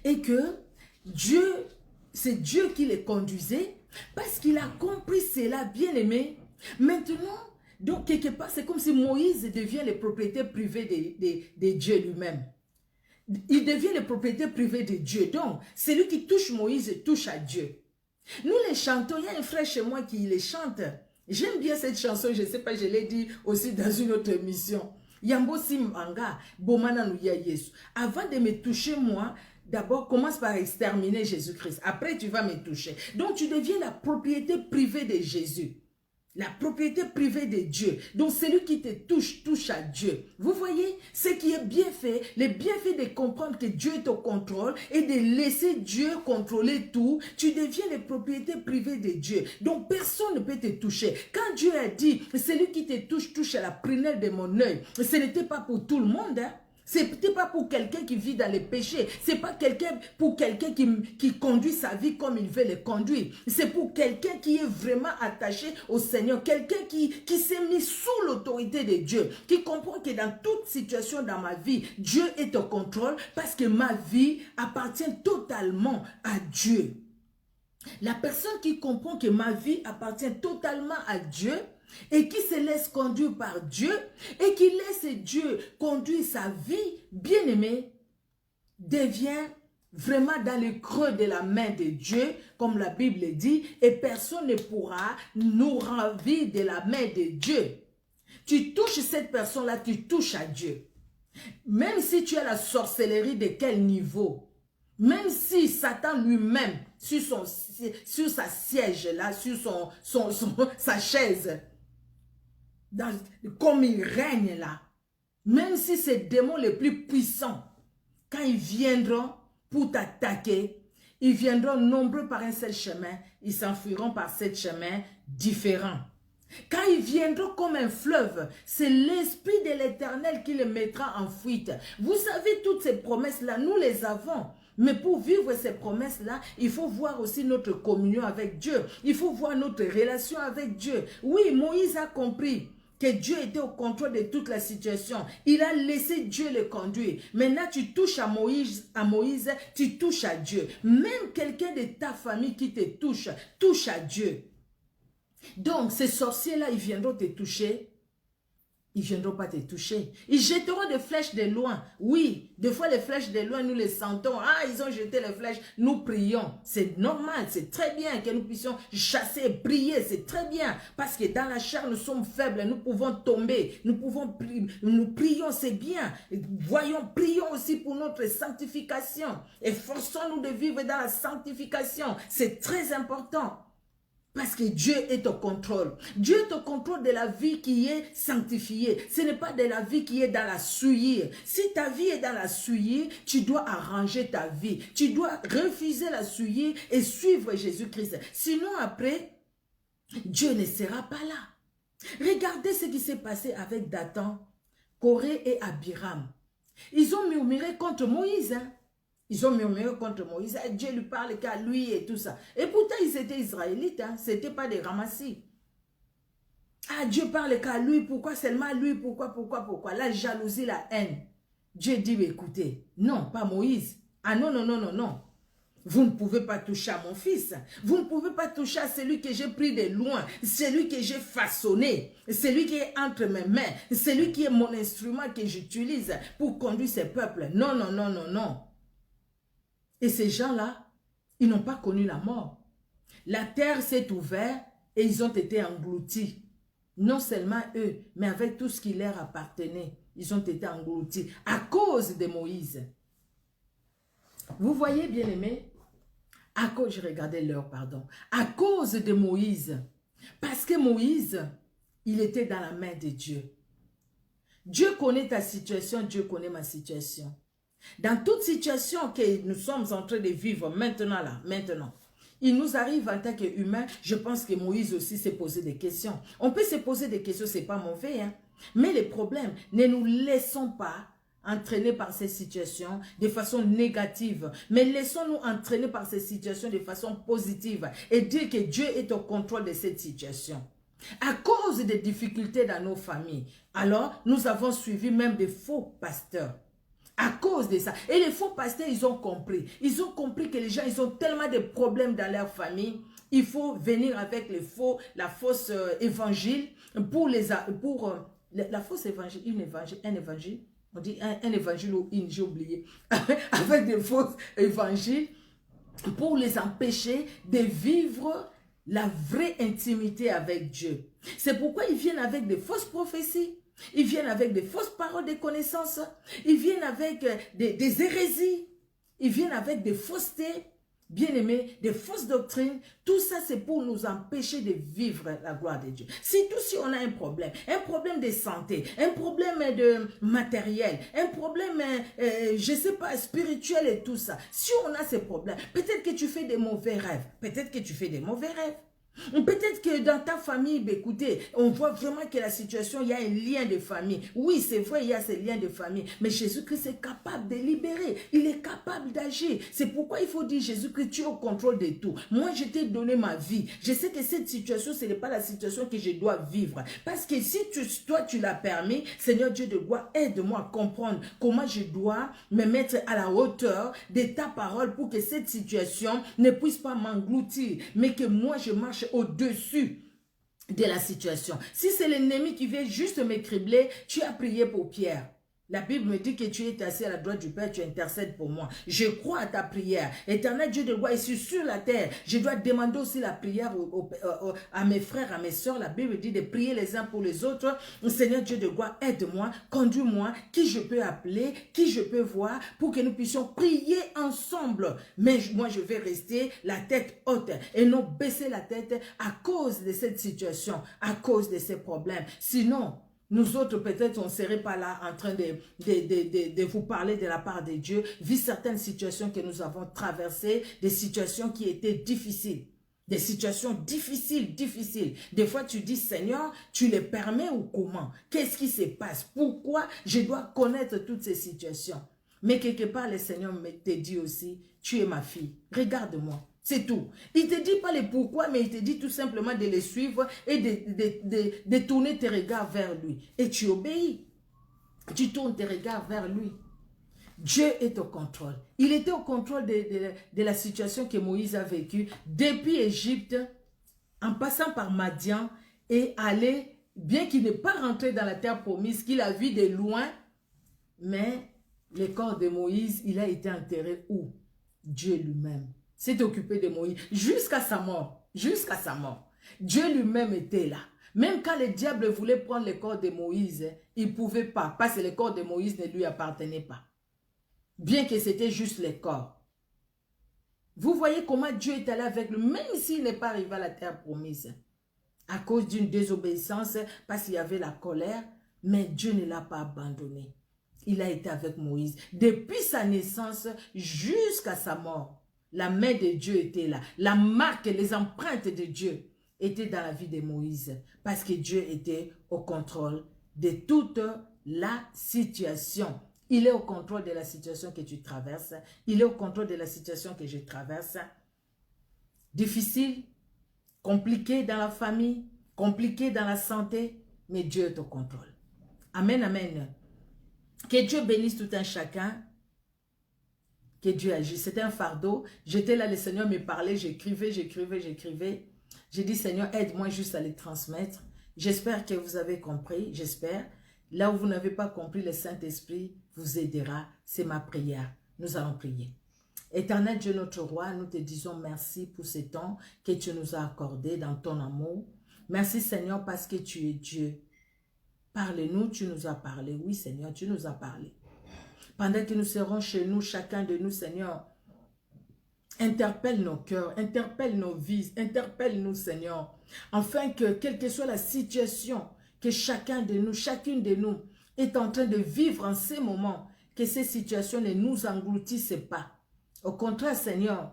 et que c'est Dieu qui les conduisait, parce qu'il a compris cela, bien aimé. Maintenant, donc quelque part, c'est comme si Moïse devient le propriétaire privé de Dieu lui-même. Il devient le propriétaire privé de Dieu. Donc, celui qui touche Moïse touche à Dieu. Nous les chantons, il y a un frère chez moi qui les chante. J'aime bien cette chanson, je ne sais pas, je l'ai dit aussi dans une autre émission. Yambo Simanga, Bomana Nouya Yesu. Avant de me toucher, moi, d'abord, commence par exterminer Jésus-Christ. Après, tu vas me toucher. Donc, tu deviens la propriété privée de Jésus. La propriété privée de Dieu. Donc, celui qui te touche, touche à Dieu. Vous voyez, ce qui est bien fait, le bienfait de comprendre que Dieu est au contrôle et de laisser Dieu contrôler tout, tu deviens la propriété privée de Dieu. Donc, personne ne peut te toucher. Quand Dieu a dit, celui qui te touche, touche à la prunelle de mon œil, ce n'était pas pour tout le monde, hein. C'est pas pour quelqu'un qui vit dans les péchés. C'est pas pour quelqu'un qui conduit sa vie comme il veut le conduire. C'est pour quelqu'un qui est vraiment attaché au Seigneur. Quelqu'un qui s'est mis sous l'autorité de Dieu. Qui comprend que dans toute situation dans ma vie, Dieu est au contrôle parce que ma vie appartient totalement à Dieu. La personne qui comprend que ma vie appartient totalement à Dieu, et qui se laisse conduire par Dieu, et qui laisse Dieu conduire sa vie, bien aimé, devient vraiment dans le creux de la main de Dieu, comme la Bible dit, et personne ne pourra nous ravir de la main de Dieu. Tu touches cette personne-là, tu touches à Dieu. Même si tu as la sorcellerie de quel niveau, même si Satan lui-même, sur sa siège là, sur sa chaise, comme il règne là, même si ces démons les plus puissants, quand ils viendront pour t'attaquer, ils viendront nombreux par un seul chemin, ils s'enfuiront par 7 chemins différents. Quand ils viendront comme un fleuve, c'est l'Esprit de l'Éternel qui les mettra en fuite. Vous savez, toutes ces promesses-là, nous les avons. Mais pour vivre ces promesses-là, il faut voir aussi notre communion avec Dieu. Il faut voir notre relation avec Dieu. Oui, Moïse a compris que Dieu était au contrôle de toute la situation. Il a laissé Dieu le conduire. Maintenant, tu touches à Moïse, tu touches à Dieu. Même quelqu'un de ta famille qui te touche, touche à Dieu. Donc, ces sorciers-là, ils viendront te toucher. Ils ne viendront pas te toucher. Ils jetteront des flèches de loin. Oui, des fois les flèches de loin, nous les sentons. Ah, ils ont jeté les flèches. Nous prions. C'est normal, c'est très bien que nous puissions chasser, prier. C'est très bien. Parce que dans la chair, nous sommes faibles. Nous pouvons tomber. Nous prions, c'est bien. Prions aussi pour notre sanctification. Efforçons-nous de vivre dans la sanctification. C'est très important. Parce que Dieu est au contrôle. Dieu est au contrôle de la vie qui est sanctifiée. Ce n'est pas de la vie qui est dans la souillure. Si ta vie est dans la souillure, tu dois arranger ta vie. Tu dois refuser la souillure et suivre Jésus-Christ. Sinon après, Dieu ne sera pas là. Regardez ce qui s'est passé avec Dathan, Corée et Abiram. Ils ont murmuré contre Moïse, hein. Ils ont murmuré contre Moïse. Dieu lui parle qu'à lui et tout ça. Et pourtant, ils étaient israélites. Hein? Ce n'était pas des ramassis. Ah, Dieu parle qu'à lui. Pourquoi seulement à lui? Pourquoi? La jalousie, la haine. Dieu dit, écoutez, non, pas Moïse. Ah non. Vous ne pouvez pas toucher à mon fils. Vous ne pouvez pas toucher à celui que j'ai pris de loin. Celui que j'ai façonné. Celui qui est entre mes mains. Celui qui est mon instrument que j'utilise pour conduire ce peuple. Non. Et ces gens-là, ils n'ont pas connu la mort. La terre s'est ouverte et ils ont été engloutis. Non seulement eux, mais avec tout ce qui leur appartenait. Ils ont été engloutis à cause de Moïse. Vous voyez, bien-aimés, je regardais l'heure, pardon. À cause de Moïse. Parce que Moïse, il était dans la main de Dieu. Dieu connaît ta situation, Dieu connaît ma situation. Dans toute situation que nous sommes en train de vivre maintenant, il nous arrive en tant qu'humains, je pense que Moïse aussi s'est posé des questions. On peut se poser des questions, ce n'est pas mauvais, hein? Mais les problèmes, ne nous laissons pas entraîner par ces situations de façon négative, mais laissons-nous entraîner par ces situations de façon positive et dire que Dieu est au contrôle de cette situation. À cause des difficultés dans nos familles, alors nous avons suivi même des faux pasteurs. À cause de ça. Et les faux pasteurs, ils ont compris. Ils ont compris que les gens, ils ont tellement de problèmes dans leur famille. Il faut venir avec la fausse évangile pour la fausse évangile, un évangile. On dit un évangile ou une, j'ai oublié. Avec des fausses évangiles pour les empêcher de vivre la vraie intimité avec Dieu. C'est pourquoi ils viennent avec des fausses prophéties. Ils viennent avec des fausses paroles de connaissances. Ils viennent avec des hérésies. Ils viennent avec des faussetés, bien aimés, des fausses doctrines. Tout ça, c'est pour nous empêcher de vivre la gloire de Dieu. Surtout si on a un problème de santé, un problème de matériel, un problème, je ne sais pas, spirituel et tout ça. Si on a ces problèmes, peut-être que tu fais des mauvais rêves. Peut-être que tu fais des mauvais rêves. Peut-être que dans ta famille, écoutez, on voit vraiment que la situation, il y a un lien de famille. Oui, c'est vrai, il y a ce lien de famille. Mais Jésus-Christ est capable de libérer. Il est capable d'agir. C'est pourquoi il faut dire, Jésus-Christ, tu es au contrôle de tout. Moi, je t'ai donné ma vie. Je sais que cette situation, ce n'est pas la situation que je dois vivre. Parce que si toi, tu l'as permis, Seigneur Dieu de gloire, aide-moi à comprendre comment je dois me mettre à la hauteur de ta parole pour que cette situation ne puisse pas m'engloutir, mais que moi, je marche au-dessus de la situation. Si c'est l'ennemi qui vient juste m'écribler, tu as prié pour Pierre. La Bible me dit que tu es assis à la droite du Père, tu intercèdes pour moi. Je crois à ta prière. Éternel Dieu de gloire, ici sur la terre, je dois demander aussi la prière à mes frères, à mes soeurs. La Bible dit de prier les uns pour les autres. Seigneur Dieu de gloire, aide-moi, conduis-moi, qui je peux appeler, qui je peux voir, pour que nous puissions prier ensemble. Mais moi, je vais rester la tête haute et non baisser la tête à cause de cette situation, à cause de ces problèmes. Sinon, nous autres, peut-être, on ne serait pas là en train de vous parler de la part de Dieu, vu certaines situations que nous avons traversées, des situations qui étaient difficiles. Des situations difficiles. Des fois, tu dis, Seigneur, tu les permets ou comment? Qu'est-ce qui se passe? Pourquoi je dois connaître toutes ces situations? Mais quelque part, le Seigneur te dit aussi, tu es ma fille, regarde-moi. C'est tout. Il ne te dit pas les pourquoi, mais il te dit tout simplement de les suivre et de tourner tes regards vers lui. Et tu obéis. Tu tournes tes regards vers lui. Dieu est au contrôle. Il était au contrôle de la situation que Moïse a vécue depuis Égypte, en passant par Madian et aller, bien qu'il n'ait pas rentré dans la terre promise, qu'il a vu de loin, mais le corps de Moïse, il a été enterré où? Dieu lui-même s'est occupé de Moïse jusqu'à sa mort. Jusqu'à sa mort. Dieu lui-même était là. Même quand le diable voulait prendre le corps de Moïse, il ne pouvait pas, parce que le corps de Moïse ne lui appartenait pas. Bien que c'était juste le corps. Vous voyez comment Dieu est allé avec lui, même s'il n'est pas arrivé à la terre promise. À cause d'une désobéissance, parce qu'il y avait la colère, mais Dieu ne l'a pas abandonné. Il a été avec Moïse. Depuis sa naissance jusqu'à sa mort. La main de Dieu était là. La marque, les empreintes de Dieu étaient dans la vie de Moïse. Parce que Dieu était au contrôle de toute la situation. Il est au contrôle de la situation que tu traverses. Il est au contrôle de la situation que je traverse. Difficile, compliqué dans la famille, compliqué dans la santé, mais Dieu est au contrôle. Amen, amen. Que Dieu bénisse tout un chacun. Que Dieu agisse. C'était un fardeau. J'étais là, le Seigneur me parlait, j'écrivais. J'ai dit, Seigneur, aide-moi juste à les transmettre. J'espère que vous avez compris, j'espère. Là où vous n'avez pas compris, le Saint-Esprit vous aidera. C'est ma prière. Nous allons prier. Éternel Dieu, notre roi, nous te disons merci pour ce temps que tu nous as accordé dans ton amour. Merci Seigneur parce que tu es Dieu. Parle-nous, tu nous as parlé. Oui Seigneur, tu nous as parlé. Pendant que nous serons chez nous, chacun de nous, Seigneur, interpelle nos cœurs, interpelle nos vies, interpelle-nous, Seigneur, afin que, quelle que soit la situation, que chacun de nous, chacune de nous, est en train de vivre en ces moments, que ces situations ne nous engloutissent pas. Au contraire, Seigneur,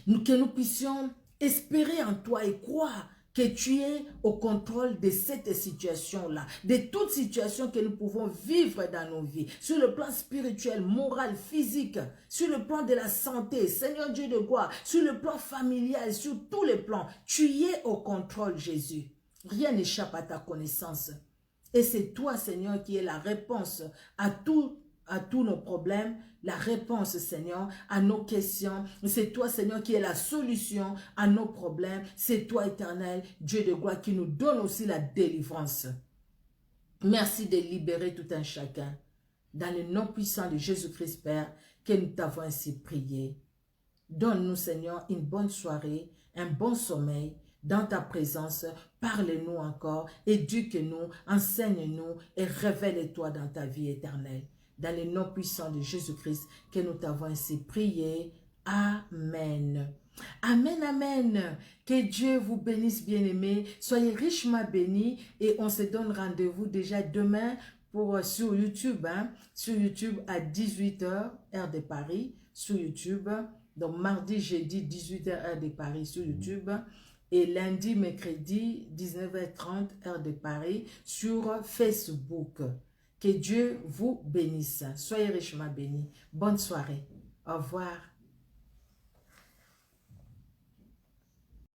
que nous puissions espérer en toi et croire que tu es au contrôle de cette situation-là, de toute situation que nous pouvons vivre dans nos vies, sur le plan spirituel, moral, physique, sur le plan de la santé, Seigneur Dieu de gloire, sur le plan familial, sur tous les plans. Tu es au contrôle, Jésus. Rien n'échappe à ta connaissance. Et c'est toi, Seigneur, qui es la réponse à tous nos problèmes, la réponse, Seigneur, à nos questions. C'est toi, Seigneur, qui est la solution à nos problèmes. C'est toi, Éternel, Dieu de gloire, qui nous donne aussi la délivrance. Merci de libérer tout un chacun. Dans le nom puissant de Jésus-Christ, Père, que nous t'avons ainsi prié. Donne-nous, Seigneur, une bonne soirée, un bon sommeil, dans ta présence. Parle-nous encore, éduque-nous, enseigne-nous et révèle-toi dans ta vie éternelle. Dans le nom puissant de Jésus-Christ, que nous t'avons ainsi prié. Amen. Amen, amen. Que Dieu vous bénisse, bien-aimés. Soyez richement bénis et on se donne rendez-vous déjà demain sur YouTube. Sur YouTube à 18 h, heure de Paris, sur YouTube. Donc mardi, jeudi, 18 h, heure de Paris, sur YouTube. Et lundi, mercredi, 19 h 30, heure de Paris, sur Facebook. Que Dieu vous bénisse. Soyez richement bénis. Bonne soirée. Au revoir.